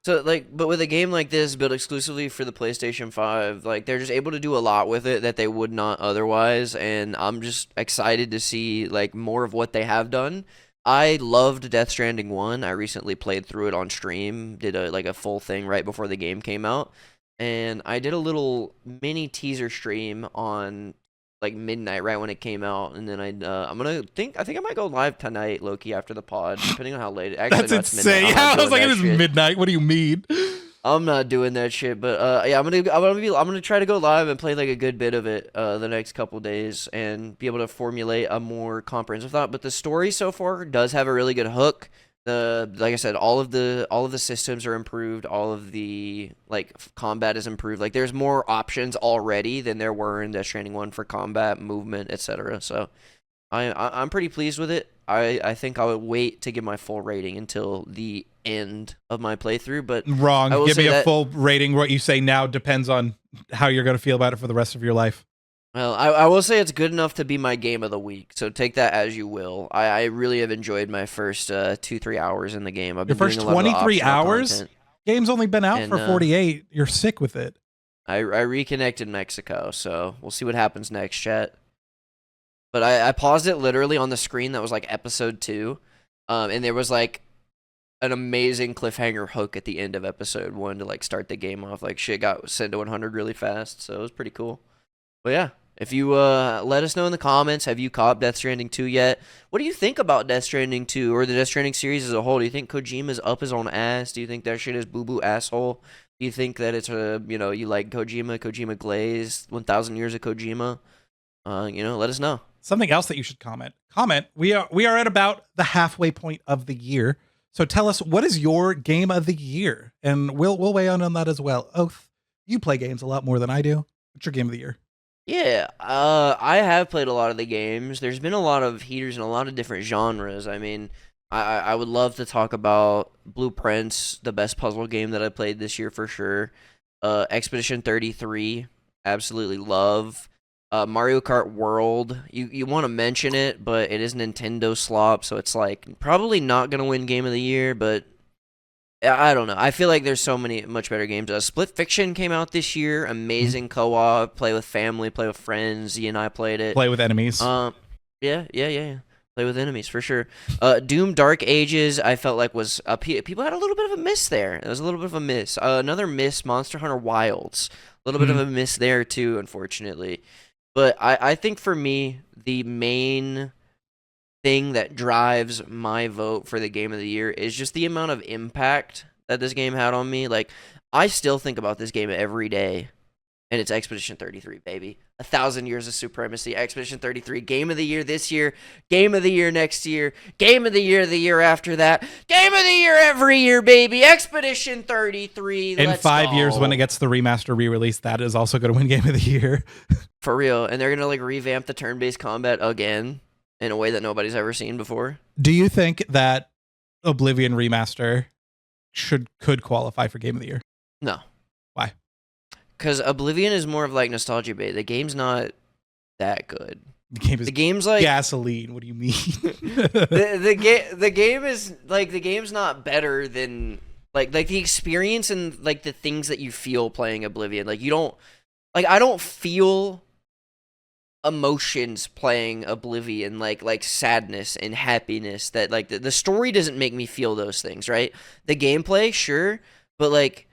but with a game like this built exclusively for the PlayStation 5, like, they're just able to do a lot with it that they would not otherwise, and I'm just excited to see like more of what they have done. I loved Death Stranding 1. I recently played through it on stream, did a full thing right before the game came out, and I did a little mini teaser stream on like midnight right when it came out, and then I think I might go live tonight, Loki, after the pod, depending on how late. Actually, That's no, insane. Midnight. Yeah, I was like, it is midnight. What do you mean? I'm not doing that shit, but yeah, I'm gonna try to go live and play like a good bit of it the next couple days and be able to formulate a more comprehensive thought. But the story so far does have a really good hook. Like I said, all of the systems are improved. All of the like combat is improved. Like, there's more options already than there were in Death Stranding 1 for combat, movement, etc. So I'm pretty pleased with it. I think I would wait to give my full rating until the end of my playthrough. But wrong. Give me a full rating. What you say now depends on how you're going to feel about it for the rest of your life. Well, I will say it's good enough to be my game of the week, so take that as you will. I really have enjoyed my first 2-3 hours in the game. I've been Your first doing a lot of 23 hours? content. Game's only been out for 48. You're sick with it. I reconnected Mexico, so we'll see what happens next, chat. But I paused it literally on the screen that was like episode 2, and there was like an amazing cliffhanger hook at the end of episode 1 to like start the game off. Like, shit got sent to 100 really fast, so it was pretty cool. But yeah. If you let us know in the comments, have you caught Death Stranding 2 yet? What do you think about Death Stranding 2 or the Death Stranding series as a whole? Do you think Kojima's up his own ass? Do you think that shit is boo-boo asshole? Do you think that it's you like Kojima Glaze, 1,000 years of Kojima? Let us know. Something else that you should comment. We are at about the halfway point of the year. So tell us, what is your game of the year? And we'll weigh in on that as well. Oath, you play games a lot more than I do. What's your game of the year? Yeah, I have played a lot of the games. There's been a lot of heaters in a lot of different genres. I mean, I would love to talk about Blueprints, the best puzzle game that I played this year for sure. Expedition 33, absolutely love. Mario Kart World, you want to mention it, but it is Nintendo slop, so it's like probably not going to win Game of the Year, but I don't know. I feel like there's so many much better games. Split Fiction came out this year. Amazing co-op. Play with family. Play with friends. Z and I played it. Play with enemies. Yeah. Play with enemies for sure. Doom Dark Ages, I felt like was people had a little bit of a miss there. It was a little bit of a miss. Another miss, Monster Hunter Wilds. A little bit of a miss there too, unfortunately. But I think for me, the main thing that drives my vote for the game of the year is just the amount of impact that this game had on me. Like, I still think about this game every day, and it's Expedition 33, baby. 1,000 Years of Supremacy. Expedition 33, Game of the Year this year, Game of the Year next year, Game of the year after that, Game of the Year every year, baby. Expedition 33. In let's 5 years, when go. it gets the remaster re-release, that is also going to win Game of the Year. For real. And they're going to like revamp the turn-based combat again in a way that nobody's ever seen before. Do you think that Oblivion Remaster could qualify for Game of the Year? No. Why? Because Oblivion is more of like nostalgia bait. The game's not that good. The game's like gasoline. What do you mean? the game is like the game's not better than like the experience and like the things that you feel playing Oblivion. Like you don't like I don't feel emotions playing Oblivion like sadness and happiness. That like the story doesn't make me feel those things, right? The gameplay, sure, but like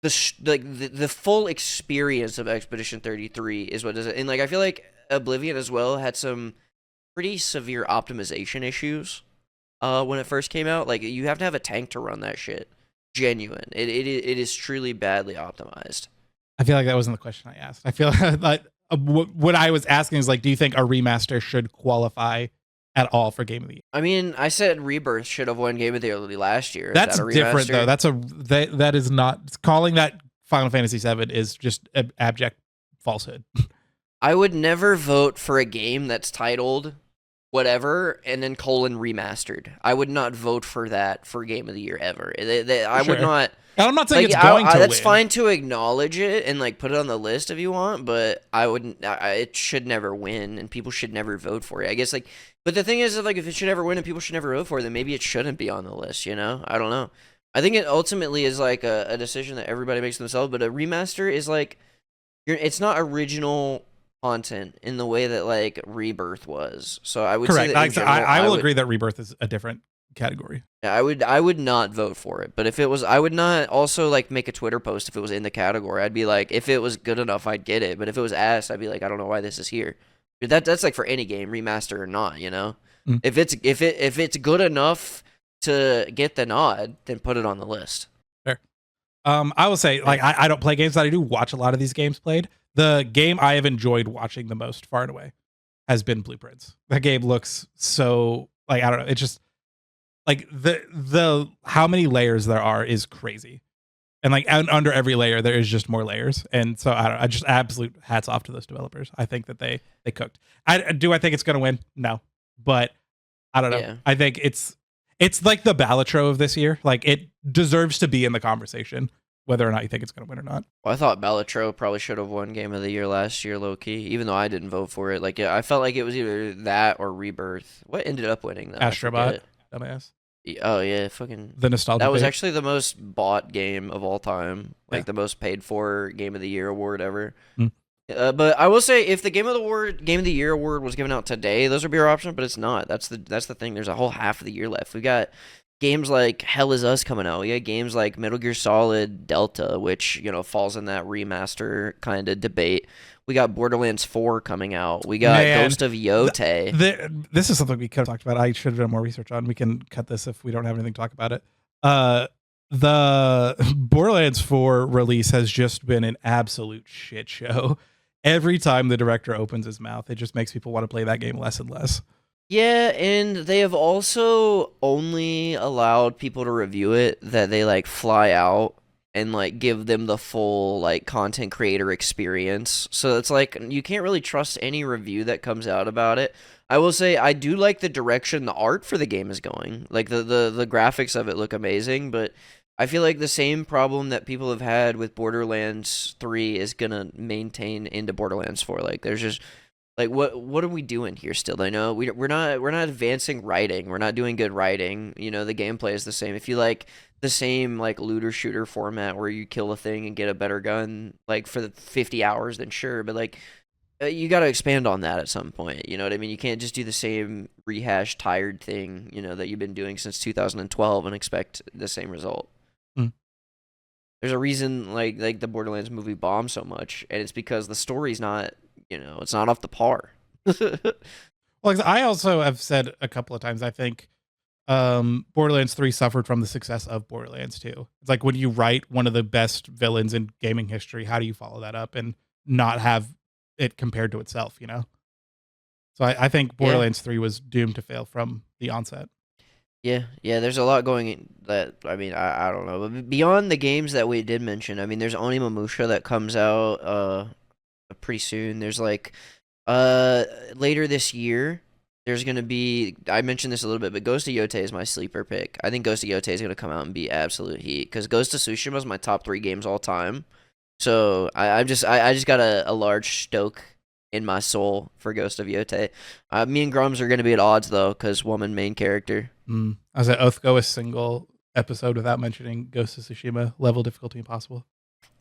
the full experience of Expedition 33 is what does it. And like I feel like Oblivion as well had some pretty severe optimization issues when it first came out. Like you have to have a tank to run that shit. Genuine. It is truly badly optimized. I feel like that wasn't the question I asked. I feel like what I was asking is like, do you think a remaster should qualify at all for Game of the Year? I mean, I said Rebirth should have won Game of the Year last year. That's that different though. That is not calling that Final Fantasy VII is just abject falsehood. I would never vote for a game that's titled whatever and then remastered. I would not vote for that for Game of the Year ever. I would not. And I'm not saying like, it's going to that's win. fine to acknowledge it and like put it on the list if you want, but I wouldn't. It should never win, and people should never vote for it. I guess like, but the thing is, like, if it should never win and people should never vote for it, then maybe it shouldn't be on the list. You know, I don't know. I think it ultimately is like a decision that everybody makes themselves. But a remaster is like, it's not original content in the way that like Rebirth was. So I would correct. say that in general, I will agree that Rebirth is a different category. Yeah, I would not vote for it. But if it was, I would not also like make a Twitter post if it was in the category. I'd be like, if it was good enough, I'd get it. But if it was ass, I'd be like, I don't know why this is here. That's like for any game, remaster or not, you know. Mm. If it's good enough to get the nod, then put it on the list. Fair. I will say, like, I don't play games, but I do watch a lot of these games played. The game I have enjoyed watching the most, far and away, has been Blueprints. That game looks so like, I don't know. It's just like the how many layers there are is crazy, and like under every layer there is just more layers. And so I don't. I just absolute hats off to those developers. I think that they cooked. I think it's gonna win. No, but I don't know. Yeah. I think it's like the Balatro of this year. Like it deserves to be in the conversation, whether or not you think it's going to win or not. Well, I thought Balatro probably should have won Game of the Year last year, low key. Even though I didn't vote for it, like I felt like it was either that or Rebirth. What ended up winning though? Astrobot, dumbass. Oh yeah, fucking The nostalgia. that was bait. actually the most bought game of all time, like Yeah. the most paid for Game of the Year award ever. Mm. But I will say, if the Game of the Year award was given out today, those would be our option. But it's not. That's the thing. There's a whole half of the year left. We got games like Hell Is Us coming out. We got games like Metal Gear Solid Delta, which falls in that remaster kind of debate. We got Borderlands 4 coming out. We got Ghost of Yote. This is something we could have talked about. I should have done more research on. We can cut this if we don't have anything to talk about it. The Borderlands 4 release has just been an absolute shit show. Every time the director opens his mouth, it just makes people want to play that game less and less. Yeah, and they have also only allowed people to review it that they like fly out and like give them the full like content creator experience. So it's like you can't really trust any review that comes out about it. I will say I do like the direction the art for the game is going. Like the graphics of it look amazing, but I feel like the same problem that people have had with Borderlands 3 is gonna maintain into Borderlands 4. Like there's just like what are we doing here still? I know we're not advancing writing. We're not doing good writing. The gameplay is the same. If you like the same like looter shooter format where you kill a thing and get a better gun like for the 50 hours, then sure. But like you got to expand on that at some point. You know what I mean? You can't just do the same rehashed tired thing that you've been doing since 2012 and expect the same result. There's a reason like the Borderlands movie bombed so much, and it's because the story's not, it's not up to par. Well, I also have said a couple of times, I think Borderlands 3 suffered from the success of Borderlands 2. It's like when you write one of the best villains in gaming history, how do you follow that up and not have it compared to itself, you know? So I think Borderlands 3 was doomed to fail from the onset. Yeah, there's a lot going in that, I mean, I don't know. But beyond the games that we did mention, I mean, there's Onimusha that comes out pretty soon. There's like later this year, there's going to be, I mentioned this a little bit, but Ghost of Yotei is my sleeper pick. I think Ghost of Yotei is going to come out and be absolute heat because Ghost of Tsushima is my top 3 games all time. So I just got a large stoke in my soul for Ghost of Yotei. Me and Grums are going to be at odds though because woman main character. I was at Oath Go a single episode without mentioning Ghost of Tsushima. Level difficulty impossible.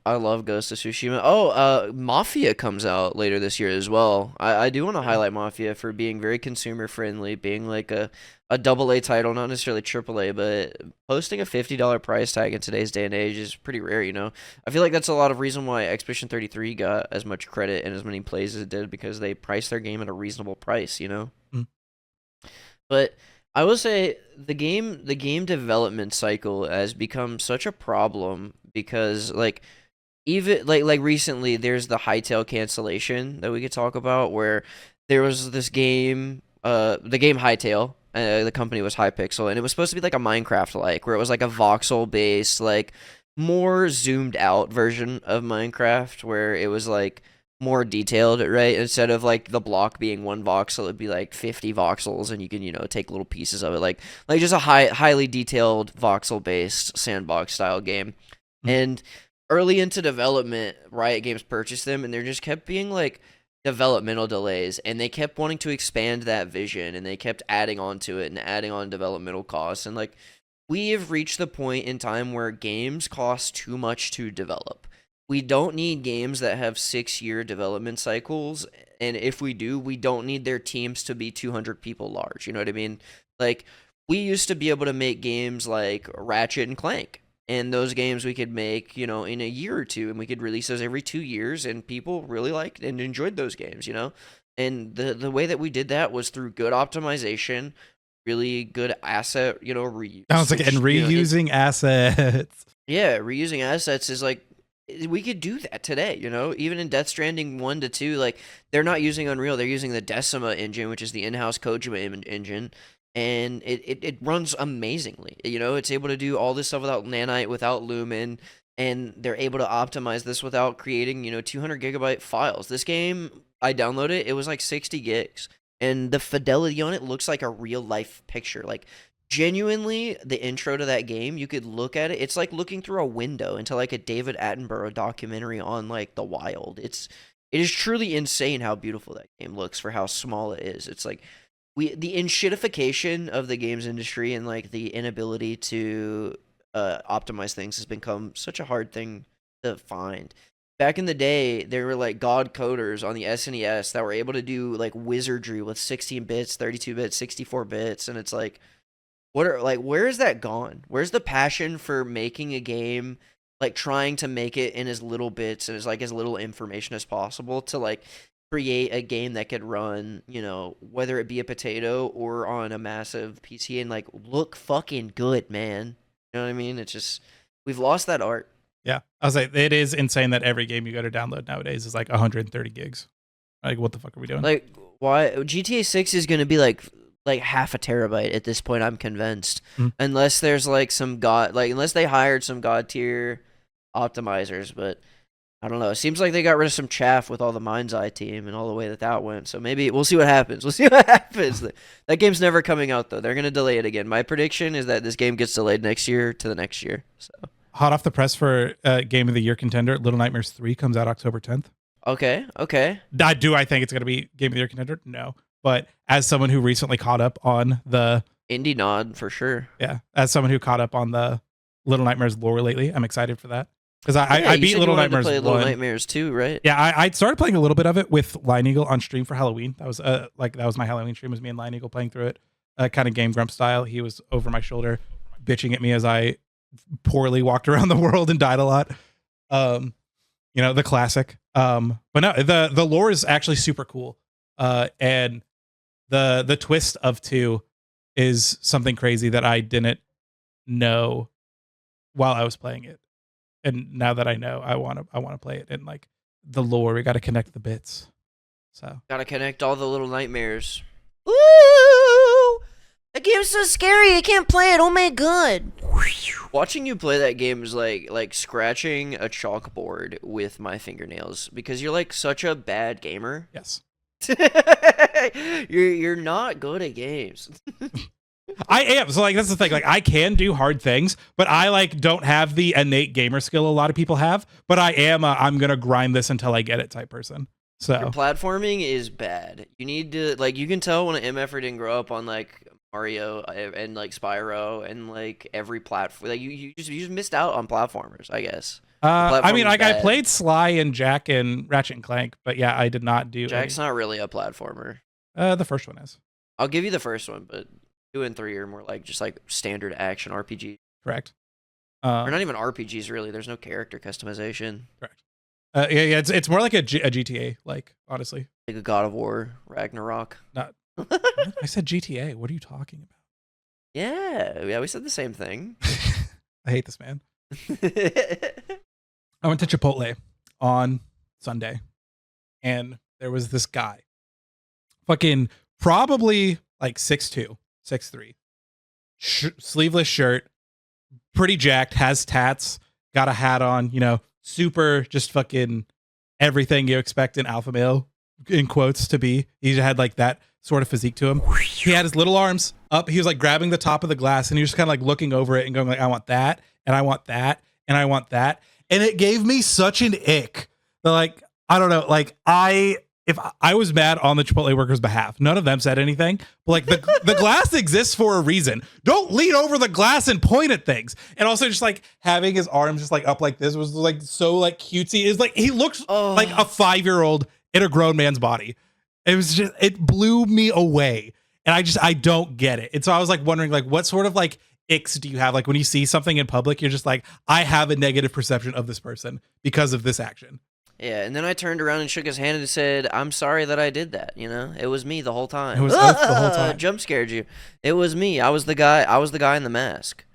I love Ghost of Tsushima. Oh, Mafia comes out later this year as well. I do want to highlight Mafia for being very consumer friendly, being like a AA title, not necessarily AAA, but posting a $50 price tag in today's day and age is pretty rare, you know? I feel like that's a lot of reason why Expedition 33 got as much credit and as many plays as it did because they priced their game at a reasonable price, you know? But I will say the game development cycle has become such a problem because like even like recently there's the Hytale cancellation that we could talk about where there was this game the game Hytale, the company was Hypixel, and it was supposed to be like a Minecraft like where it was like a voxel based like more zoomed out version of Minecraft where it was like more detailed, right? Instead of like the block being 1 voxel, it'd be like 50 voxels and you can, you know, take little pieces of it, like just a highly detailed voxel based sandbox style game. And early into development, Riot Games purchased them, and there just kept being like developmental delays, and they kept wanting to expand that vision, and they kept adding on to it and adding on developmental costs. And like we have reached the point in time where games cost too much to develop. We don't need games that have 6-year development cycles, and if we do, we don't need their teams to be 200 people large. You know what I mean? Like we used to be able to make games like Ratchet and Clank. And those games we could make, you know, in a year or two, and we could release those every 2 years, and people really liked and enjoyed those games, you know? And the way that we did that was through good optimization, really good asset, you know, reuse. Sounds like, and reusing assets. Yeah, reusing assets is like, we could do that today, you know? Even in Death Stranding 1 to 2, like, they're not using Unreal, they're using the Decima engine, which is the in-house Kojima engine. And it runs amazingly. You know, it's able to do all this stuff without Nanite, without Lumen, and they're able to optimize this without creating, you know, 200 gigabyte files. This game, I downloaded it was like 60 gigs, and the fidelity on it looks like a real life picture. Like, genuinely, the intro to that game, you could look at it. It's like looking through a window into like a David Attenborough documentary on like the wild. It is truly insane how beautiful that game looks for how small it is. It's like the enshittification of the games industry and like the inability to optimize things has become such a hard thing to find. Back in the day, there were like god coders on the SNES that were able to do like wizardry with 16 bits, 32 bits, 64 bits, and it's like, where is that gone? Where's the passion for making a game, like trying to make it in as little bits and as little information as possible to like create a game that could run, you know, whether it be a potato or on a massive PC and like look fucking good, man. You know what I mean? It's just, we've lost that art. Yeah. I was like, it is insane that every game you go to download nowadays is like 130 gigs. Like, what the fuck are we doing? Like, why? GTA 6 is going to be like half a terabyte at this point, I'm convinced. Unless there's like unless they hired some god tier optimizers, but I don't know. It seems like they got rid of some chaff with all the Mind's Eye team and all the way that went. So maybe we'll see what happens. That game's never coming out, though. They're going to delay it again. My prediction is that this game gets delayed next year to the next year. So hot off the press for Game of the Year contender, Little Nightmares 3 comes out October 10th. Okay. Do I think it's going to be Game of the Year contender? No. But as someone who recently caught up on the indie nod for sure. Yeah. As someone who caught up on the Little Nightmares lore lately, I'm excited for that. Because I beat Little Nightmares 1. Little Nightmares 2, right? Yeah, I started playing a little bit of it with Lion Eagle on stream for Halloween. That was my Halloween stream, was me and Lion Eagle playing through it, kind of Game Grump style. He was over my shoulder, bitching at me as I poorly walked around the world and died a lot. You know, the classic. But no, the lore is actually super cool. And the twist of 2 is something crazy that I didn't know while I was playing it. And now that I know, I want to play it. And like the lore, we got to connect the bits. So Gotta connect all the little nightmares. Woo! That game's so scary. I can't play it. Oh my god. Watching you play that game is like scratching a chalkboard with my fingernails because you're like such a bad gamer. yes. You're not good at games. I am. So like that's the thing. Like I can do hard things, but I like don't have the innate gamer skill a lot of people have. But I am I'm gonna grind this until I get it type person. So Your platforming is bad. You need to like you can tell when an MFer didn't grow up on like Mario and like Spyro and like every platform. Like you just missed out on platformers, I guess. I mean, Platforming's like I bad. played Sly and Jack and Ratchet and Clank, but yeah, I did not do. Jack's not really a platformer. The first one is I'll give you the first one, but 2 and 3 are more like just like standard action RPG. correct. Or not even RPGs really. There's no character customization. Correct. Yeah, it's more like a GTA. Like honestly, Like a God of War, Ragnarok. not. I said GTA. What are you talking about? Yeah, we said the same thing. I hate this man. I went to Chipotle on Sunday, and there was this guy, fucking probably like 6'2", 6'3", sleeveless shirt, pretty jacked, has tats, got a hat on, you know, super just fucking everything you expect an alpha male in quotes to be. He had like that sort of physique to him. He had his little arms up. He was like grabbing the top of the glass and he was just kind of like looking over it and going like, I want that, and I want that, and I want that. And it gave me such an ick. But like, I don't know, like if I was mad on the Chipotle workers' behalf, none of them said anything. But like the glass exists for a reason. Don't lean over the glass and point at things. And also just like having his arms just like up like this was like so like cutesy. It's like he looks like a 5-year-old in a grown man's body. It was just, it blew me away. And I don't get it. And so I was like wondering like what sort of like icks do you have? Like when you see something in public, you're just like, I have a negative perception of this person because of this action. Yeah, and then I turned around and shook his hand and said, I'm sorry that I did that, you know? It was me the whole time. It was us the whole time. Jump scared you. It was me. I was the guy in the mask.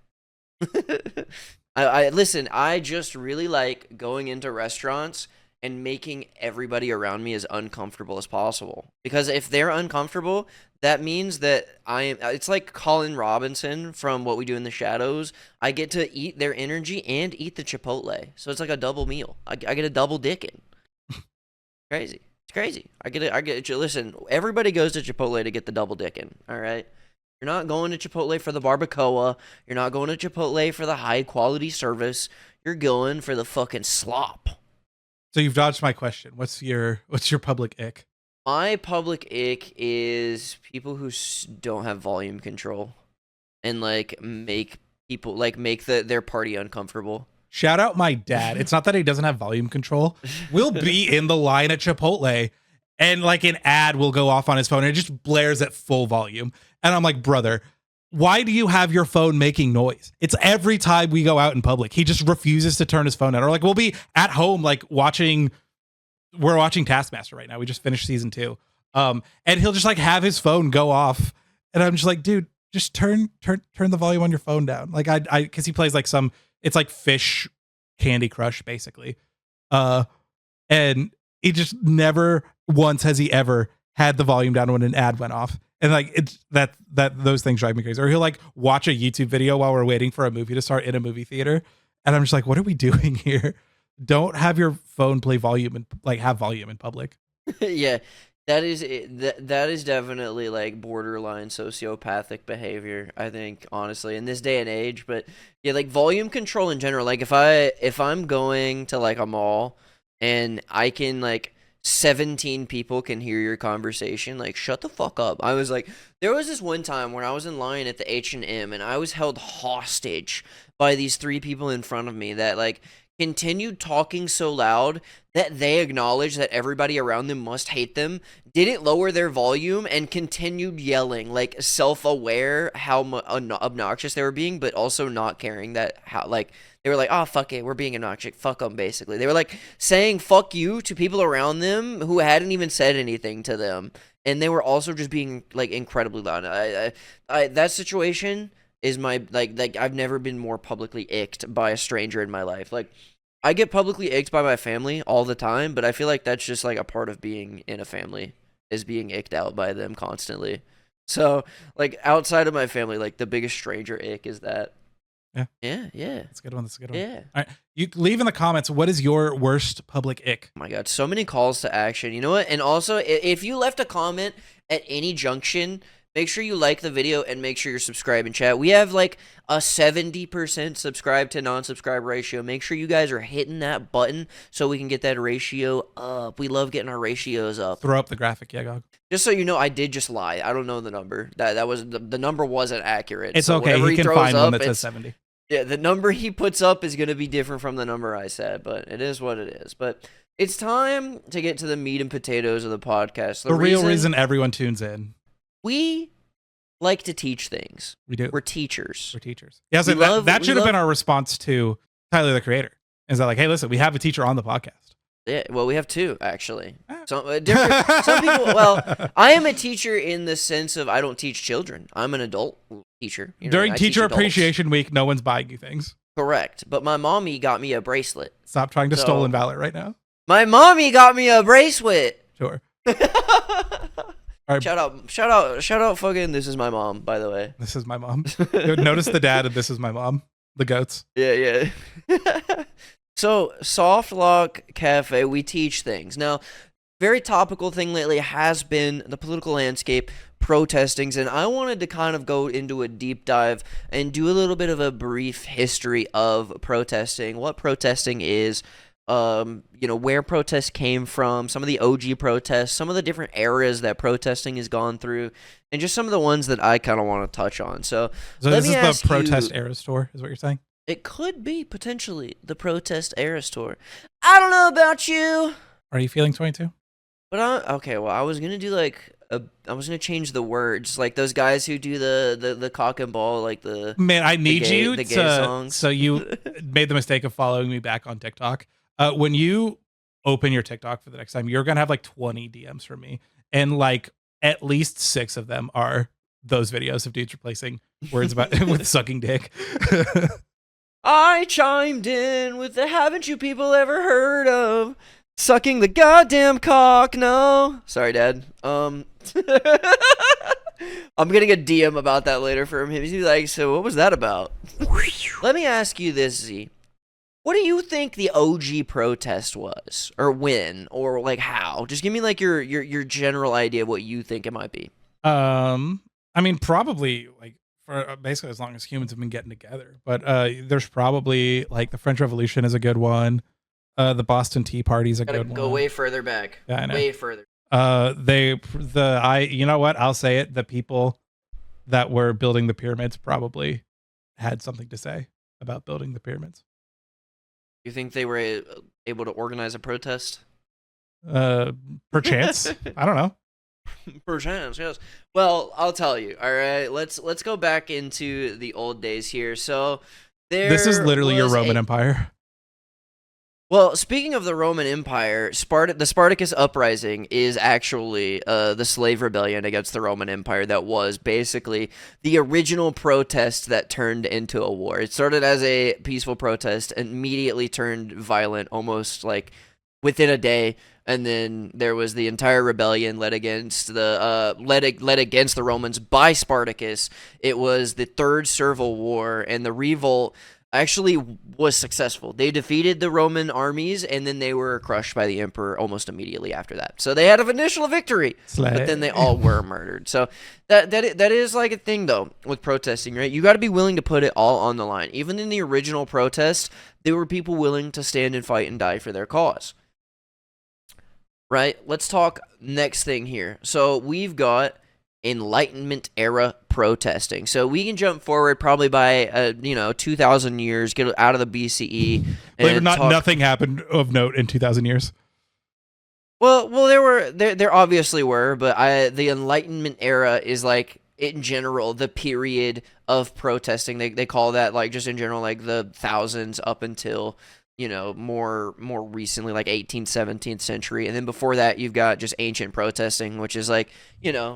I listen, I just really like going into restaurants and making everybody around me as uncomfortable as possible. Because if they're uncomfortable, that means that it's like Colin Robinson from What We Do in the Shadows. I get to eat their energy and eat the Chipotle. So it's like a double meal. I get a double dickin'. Crazy. It's crazy. I get it. Listen, everybody goes to Chipotle to get the double dickin', all right? You're not going to Chipotle for the barbacoa. You're not going to Chipotle for the high quality service. You're going for the fucking slop. So you've dodged my question. What's your public ick? My public ick is people who don't have volume control and like make people like make their party uncomfortable. Shout out my dad. It's not that he doesn't have volume control. We'll be in the line at Chipotle and like an ad will go off on his phone and it just blares at full volume. And I'm like, brother, why do you have your phone making noise? It's every time we go out in public. He just refuses to turn his phone on. Or like we'll be at home like we're watching Taskmaster right now. We just finished season 2. And he'll just like have his phone go off. And I'm just like, dude, just turn the volume on your phone down. Like cause he plays like it's like Fish Candy Crush basically. And he just never once has he ever had the volume down when an ad went off. And like it's that those things drive me crazy. Or he'll like watch a YouTube video while we're waiting for a movie to start in a movie theater. And I'm just like, what are we doing here? Don't have your phone play volume and like have volume in public. Yeah, that is definitely like borderline sociopathic behavior, I think, honestly, in this day and age. But yeah, like volume control in general. Like if I'm going to like a mall and I can like 17 people can hear your conversation, like shut the fuck up. I was like, there was this one time when I was in line at the H&M and I was held hostage by these 3 people in front of me that like continued talking so loud that they acknowledged that everybody around them must hate them, didn't lower their volume, and continued yelling, like self-aware how obnoxious they were being, but also not caring that how like They were like, oh, fuck it, we're being obnoxious. Fuck them, basically. They were like saying fuck you to people around them who hadn't even said anything to them. And they were also just being like incredibly loud. That situation is my like I've never been more publicly icked by a stranger in my life. Like I get publicly icked by my family all the time, but I feel like that's just like a part of being in a family is being icked out by them constantly. So like outside of my family, like the biggest stranger ick is that. Yeah. That's a good one. That's a good one. Yeah. All right. You leave in the comments, what is your worst public ick? Oh my God, so many calls to action. You know what? And also, if you left a comment at any junction, make sure you like the video and make sure you're subscribed in chat. We have like a 70% subscribe to non-subscribe ratio. Make sure you guys are hitting that button so we can get that ratio up. We love getting our ratios up. Throw up the graphic, yeggog. Just so you know, I did just lie. I don't know the number. That was the number wasn't accurate. It's so okay. He can find one that says 70. Yeah, the number he puts up is going to be different from the number I said, but it is what it is. But it's time to get to the meat and potatoes of the podcast. The real reason everyone tunes in. We like to teach things. We do. We're teachers. We're teachers. Yeah, so that should have been our response to Tyler, the Creator. Is that like, hey, listen, we have a teacher on the podcast. Yeah, well, we have two, actually. Some people, well, I am a teacher in the sense of I don't teach children. I'm an adult teacher. You know, During I Teacher teach adults. Appreciation Week, no one's buying you things. Correct. But my mommy got me a bracelet. Stop trying to stolen Valor right now. My mommy got me a bracelet. Sure. All right. Shout out fucking This Is My Mom, by the way. This is my mom. Notice the dad and This Is My Mom. The goats. Yeah. So, Softlock Cafe, we teach things. Now, very topical thing lately has been the political landscape, protestings, and I wanted to kind of go into a deep dive and do a little bit of a brief history of protesting, what protesting is, where protests came from, some of the OG protests, some of the different eras that protesting has gone through, and just some of the ones that I kind of want to touch on. So this is the protest era store, is what you're saying? It could be potentially the protest era store. I don't know about you. Are you feeling 22? But I was gonna do I was gonna change the words, like those guys who do the cock and ball, like the man. I need the gay songs. So you made the mistake of following me back on TikTok. When you open your TikTok for the next time, you're gonna have like 20 DMs from me, and like at least 6 of them are those videos of dudes replacing words about with sucking dick. I chimed in with the haven't you people ever heard of sucking the goddamn cock? No. Sorry, Dad. I'm getting a DM about that later from him. He's like, so what was that about? Let me ask you this, Z. What do you think the OG protest was? Or when? Or like how? Just give me like your general idea of what you think it might be. I mean, probably like for basically as long as humans have been getting together. But there's probably like the French Revolution is a good one. The Boston Tea Party is a good one. Go way further back. Yeah, I know. Way further. You know what? I'll say it. The people that were building the pyramids probably had something to say about building the pyramids. You think they were able to organize a protest? Perchance. I don't know. Perchance, yes. Well, I'll tell you. All right, let's go back into the old days here. So this is literally your Roman Empire. Well, speaking of the Roman Empire, the Spartacus Uprising is actually the slave rebellion against the Roman Empire that was basically the original protest that turned into a war. It started as a peaceful protest and immediately turned violent almost like within a day, and then there was the entire rebellion led against the Romans by Spartacus. It was the Third Servile War, and the revolt actually was successful. They defeated the Roman armies, and then they were crushed by the emperor almost immediately after that. So they had an initial victory, but then they all were murdered. So that is like a thing, though, with protesting, right? You got to be willing to put it all on the line. Even in the original protest, there were people willing to stand and fight and die for their cause. Right? Let's talk next thing here. So we've got Enlightenment era protesting. So we can jump forward probably by 2,000 years, get out of the BCE. Believe it or not, nothing happened of note in 2,000 years. Well, there obviously were, but the Enlightenment era is like in general, the period of protesting. They call that, like, just in general, like the thousands up until, more recently, like 18th, 17th century. And then before that, you've got just ancient protesting, which is like,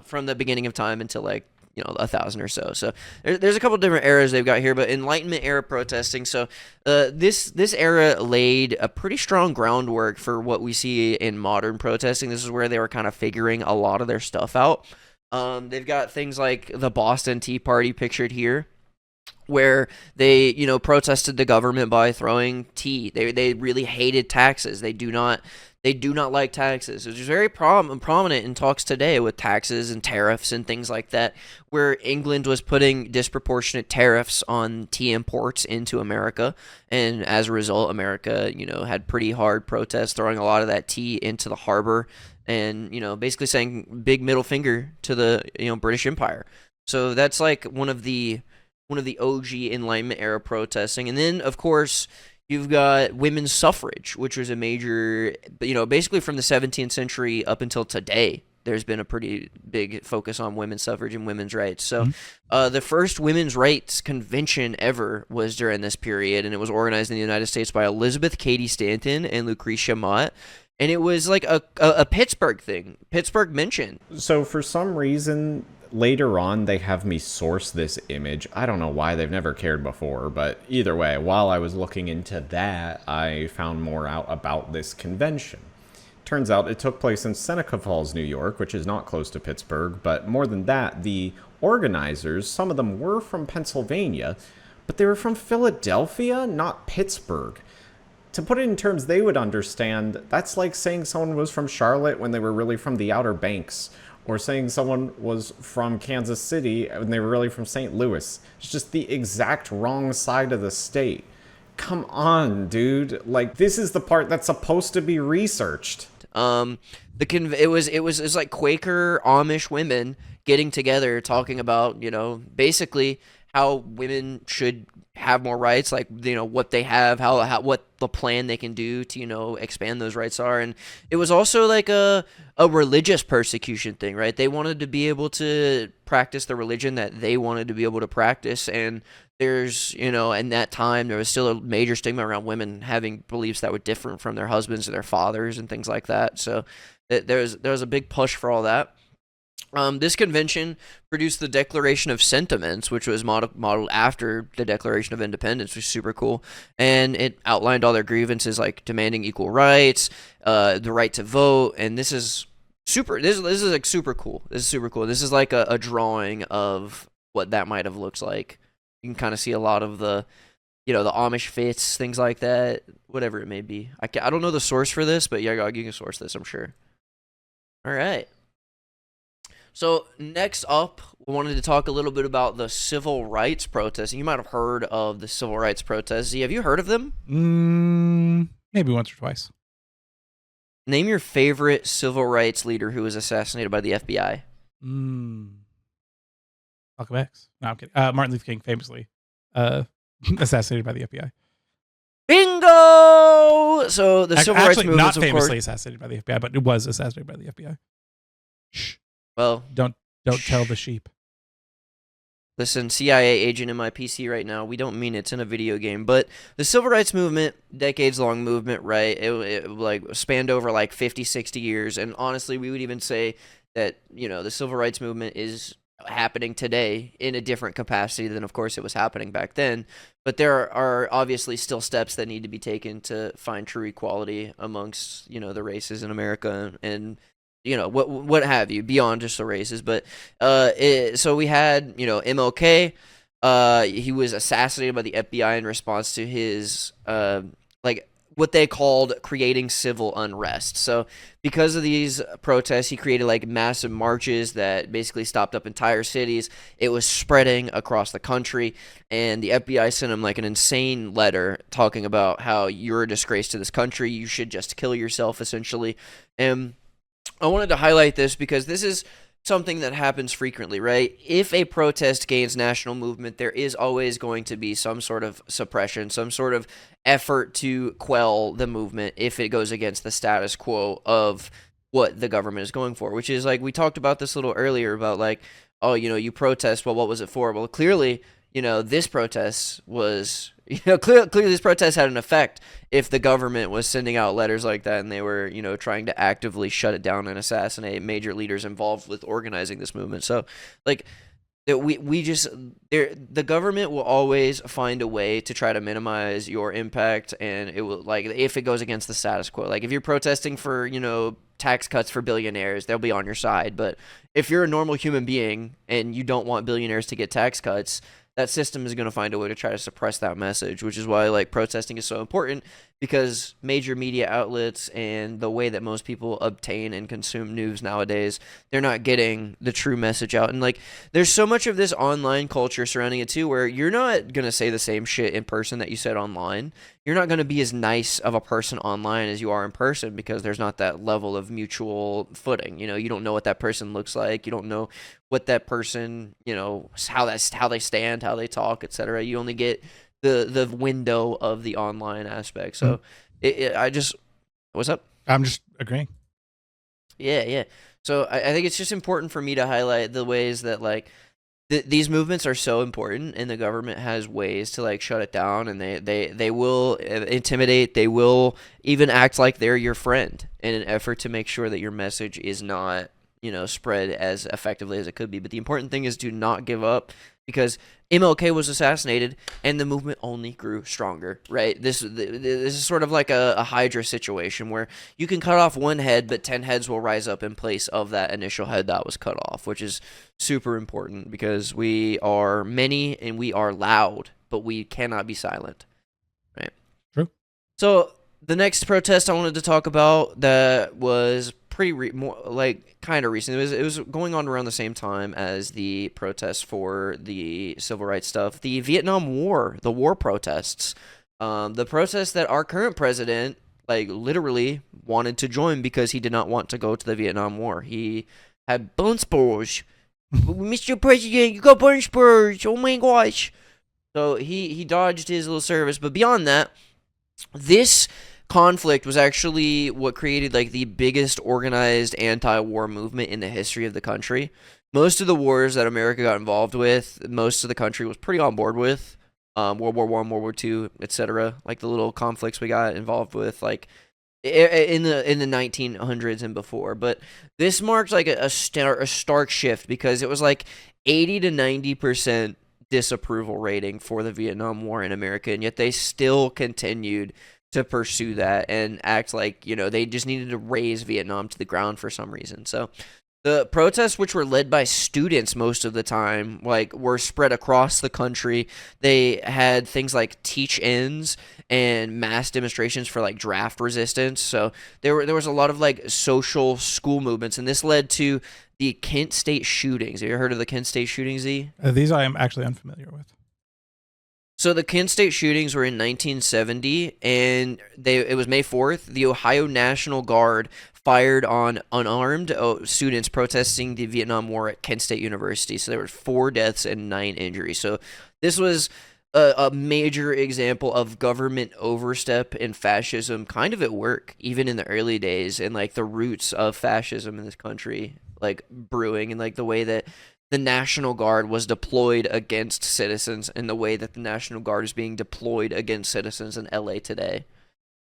from the beginning of time until like, 1,000 or so. So there's a couple different eras they've got here, but Enlightenment era protesting. So this era laid a pretty strong groundwork for what we see in modern protesting. This is where they were kind of figuring a lot of their stuff out. They've got things like the Boston Tea Party pictured here, where they, protested the government by throwing tea. They really hated taxes. They do not like taxes, which is very prominent in talks today with taxes and tariffs and things like that, where England was putting disproportionate tariffs on tea imports into America. And as a result, America, had pretty hard protests, throwing a lot of that tea into the harbor and, basically saying big middle finger to the, British Empire. So that's like one of the OG Enlightenment era protesting. And then, of course, you've got women's suffrage, which was a major, basically from the 17th century up until today, there's been a pretty big focus on women's suffrage and women's rights. So the first women's rights convention ever was during this period, and it was organized in the United States by Elizabeth Cady Stanton and Lucretia Mott. And it was like a Pittsburgh thing. Pittsburgh mentioned. So for some reason, later on, they have me source this image. I don't know why, they've never cared before, but either way, while I was looking into that, I found more out about this convention. Turns out it took place in Seneca Falls, New York, which is not close to Pittsburgh, but more than that, the organizers, some of them were from Pennsylvania, but they were from Philadelphia, not Pittsburgh. To put it in terms they would understand, that's like saying someone was from Charlotte when they were really from the Outer Banks, or saying someone was from Kansas City when they were really from St. Louis. It's just the exact wrong side of the state. Come on, dude. Like, this is the part that's supposed to be researched. It was like Quaker Amish women getting together, talking about, basically how women should have more rights, like, what they have, how what the plan they can do to, expand those rights are. And it was also like a religious persecution thing, right? They wanted to be able to practice the religion that they wanted to be able to practice. And there's, in that time, there was still a major stigma around women having beliefs that were different from their husbands or their fathers and things like that. So there was a big push for all that. This convention produced the Declaration of Sentiments, which was modeled after the Declaration of Independence, which is super cool. And it outlined all their grievances, like demanding equal rights, the right to vote. And this is super. This is like super cool. This is super cool. This is like a drawing of what that might have looked like. You can kind of see a lot of the, the Amish fits, things like that, whatever it may be. I don't know the source for this, but yeggog, you can source this, I'm sure. All right. So next up, we wanted to talk a little bit about the civil rights protests. You might have heard of the civil rights protests. Have you heard of them? Maybe once or twice. Name your favorite civil rights leader who was assassinated by the FBI. Malcolm X. No, I'm kidding. Martin Luther King famously assassinated by the FBI. Bingo! So the civil rights movement, not famously assassinated by the FBI, but it was assassinated by the FBI. Shh. Well, don't tell the sheep. Listen, CIA agent in my PC right now. We don't mean it's in a video game, but the civil rights movement, decades-long movement, right? It like spanned over like 50, 60 years, and honestly, we would even say that the civil rights movement is happening today in a different capacity than, of course, it was happening back then. But there are obviously still steps that need to be taken to find true equality amongst the races in America and what have you, beyond just the races. But so we had MLK. He was assassinated by the FBI in response to his like what they called creating civil unrest. So because of these protests, he created like massive marches that basically stopped up entire cities. It was spreading across the country, and the FBI sent him like an insane letter talking about how you're a disgrace to this country. You should just kill yourself, essentially. And I wanted to highlight this because this is something that happens frequently, right? If a protest gains national movement, there is always going to be some sort of suppression, some sort of effort to quell the movement if it goes against the status quo of what the government is going for, which is like, we talked about this a little earlier about like oh, you protest. Well, what was it for? Well, clearly, this protest was, clearly this protest had an effect if the government was sending out letters like that and they were, trying to actively shut it down and assassinate major leaders involved with organizing this movement. So, like, that the government will always find a way to try to minimize your impact, and it will, like, if it goes against the status quo. Like, if you're protesting for, tax cuts for billionaires, they'll be on your side. But if you're a normal human being and you don't want billionaires to get tax cuts, that system is going to find a way to try to suppress that message, which is why, like, protesting is so important, because major media outlets and the way that most people obtain and consume news nowadays, they're not getting the true message out. And, like, there's so much of this online culture surrounding it too, where you're not going to say the same shit in person that you said online. You're not going to be as nice of a person online as you are in person, because there's not that level of mutual footing. You don't know what that person looks like. You don't know what that person, how they stand, how they talk, etc. You only get the window of the online aspect. So what's up? I'm just agreeing. Yeah. So I think it's just important for me to highlight the ways that, like, these movements are so important, and the government has ways to, like, shut it down, and they will intimidate. They will even act like they're your friend in an effort to make sure that your message is not, spread as effectively as it could be. But the important thing is to not give up, because MLK was assassinated and the movement only grew stronger, right? This is sort of like a Hydra situation, where you can cut off one head, but 10 heads will rise up in place of that initial head that was cut off, which is super important, because we are many and we are loud, but we cannot be silent, right? True. So the next protest I wanted to talk about that was kind of recent. It was going on around the same time as the protests for the civil rights stuff. The Vietnam War, the war protests, the protests that our current president, like, literally wanted to join because he did not want to go to the Vietnam War. He had bone spurs. Mr. President, you got bone spurs. Oh my gosh. So he dodged his little service. But beyond that, this conflict was actually what created, like, the biggest organized anti-war movement in the history of the country. Most of the wars that America got involved with, most of the country was pretty on board with. World War I, World War II, etc. Like, the little conflicts we got involved with, like, in the 1900s and before. But this marked, like, a stark shift, because it was like 80 to 90% disapproval rating for the Vietnam War in America, and yet they still continued to pursue that and act like, they just needed to raise Vietnam to the ground for some reason. So the protests, which were led by students most of the time, like, were spread across the country. They had things like teach-ins and mass demonstrations for, like, draft resistance. So there was a lot of, like, social school movements, and this led to the Kent State shootings. Have you ever heard of the Kent State shootings, Z? These I am actually unfamiliar with. So the Kent State shootings were in 1970, and it was May 4th. The Ohio National Guard fired on unarmed students protesting the Vietnam War at Kent State University. So there were 4 deaths and 9 injuries. So this was a major example of government overstep and fascism kind of at work, even in the early days, and, like, the roots of fascism in this country, like, brewing, and, like, the way that the National Guard was deployed against citizens, and the way that the National Guard is being deployed against citizens in LA today.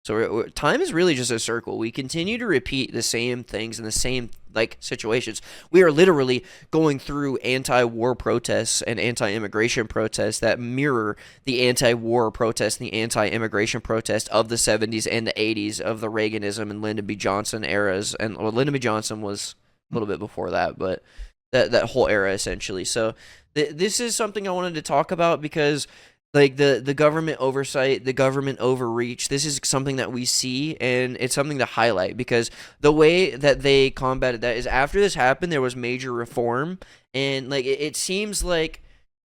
So time is really just a circle. We continue to repeat the same things in the same, like, situations. We are literally going through anti-war protests and anti-immigration protests that mirror the anti-war protests and the anti-immigration protests of the 70s and the 80s of the Reaganism and Lyndon B. Johnson eras. And Lyndon B. Johnson was a little bit before that, but that whole era, essentially. So this is something I wanted to talk about, because, like, the government oversight, the government overreach, this is something that we see, and it's something to highlight, because the way that they combated that is, after this happened, there was major reform, and, like, it seems like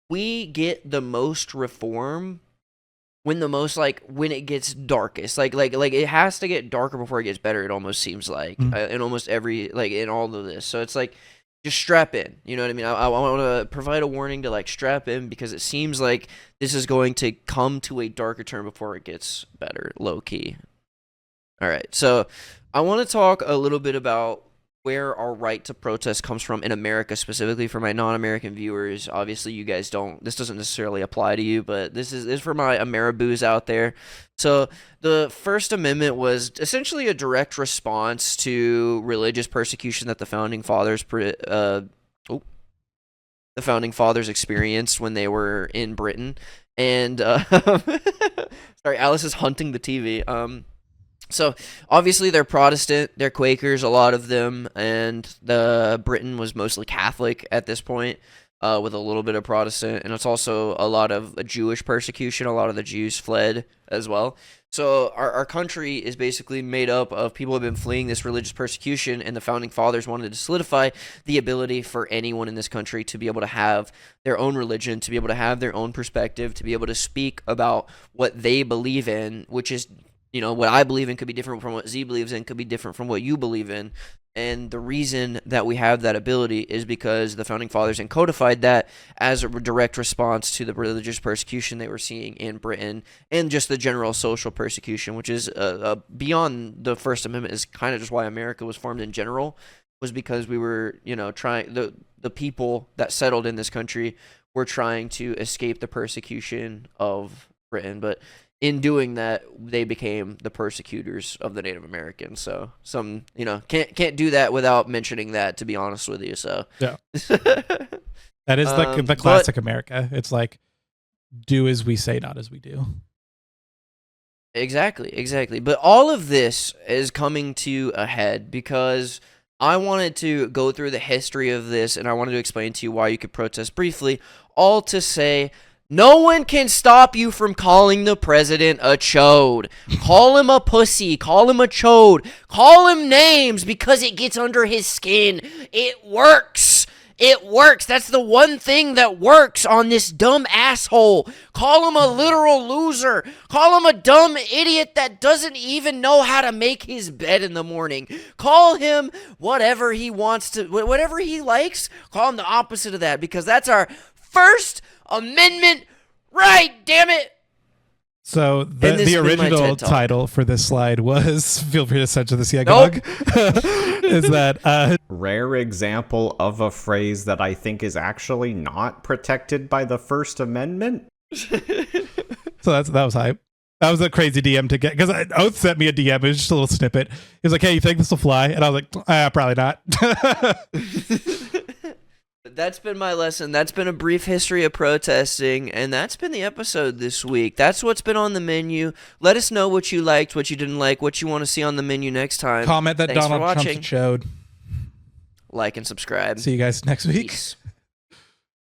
we get the most reform when it gets darkest. Like it has to get darker before it gets better, it almost seems like, in almost every, like, in all of this. So it's like, just strap in, you know what I mean? I want to provide a warning to, like, strap in, because it seems like this is going to come to a darker turn before it gets better, low key. All right, so I want to talk a little bit about where our right to protest comes from in America, specifically for my non-American viewers. Obviously, you guys don't. This doesn't necessarily apply to you, but this is for my Ameriboos out there. So the First Amendment was essentially a direct response to religious persecution that the founding fathers experienced when they were in Britain. And sorry, Alice is hunting the TV. So obviously they're Protestant, they're Quakers, a lot of them, and Britain was mostly Catholic at this point, with a little bit of Protestant, and it's also a lot of Jewish persecution. A lot of the Jews fled as well. So our country is basically made up of people who have been fleeing this religious persecution, and the founding fathers wanted to solidify the ability for anyone in this country to be able to have their own religion, to be able to have their own perspective, to be able to speak about what they believe in, which is, what I believe in could be different from what Z believes in, could be different from what you believe in. And the reason that we have that ability is because the founding fathers codified that as a direct response to the religious persecution they were seeing in Britain, and just the general social persecution, which is beyond the First Amendment, is kind of just why America was formed in general, was because we were, trying, the people that settled in this country were trying to escape the persecution of Britain. But in doing that, they became the persecutors of the Native Americans. So can't do that without mentioning that, to be honest with you. So yeah, that is the classic America. It's like, do as we say, not as we do. Exactly. But all of this is coming to a head because I wanted to go through the history of this, and I wanted to explain to you why you could protest briefly, all to say, no one can stop you from calling the president a chode. Call him a pussy. Call him a chode. Call him names because it gets under his skin. It works. It works. That's the one thing that works on this dumb asshole. Call him a literal loser. Call him a dumb idiot that doesn't even know how to make his bed in the morning. Call him whatever he wants to, whatever he likes. Call him the opposite of that, because that's our First Amendment right, damn it. So the original title for this slide was, feel free to censor this, yeggog, is that rare example of a phrase that I think is actually not protected by the First Amendment. So that was hype. That was a crazy DM to get, because Oath sent me a DM. It was just a little snippet. He was like, hey, you think this will fly? And I was like, probably not. That's been my lesson. That's been a brief history of protesting, and that's been the episode this week. That's what's been on the menu. Let us know what you liked, what you didn't like, what you want to see on the menu next time. Comment that Thanks Donald for Trump's watching. a chode. Like and subscribe. See you guys next week. Peace.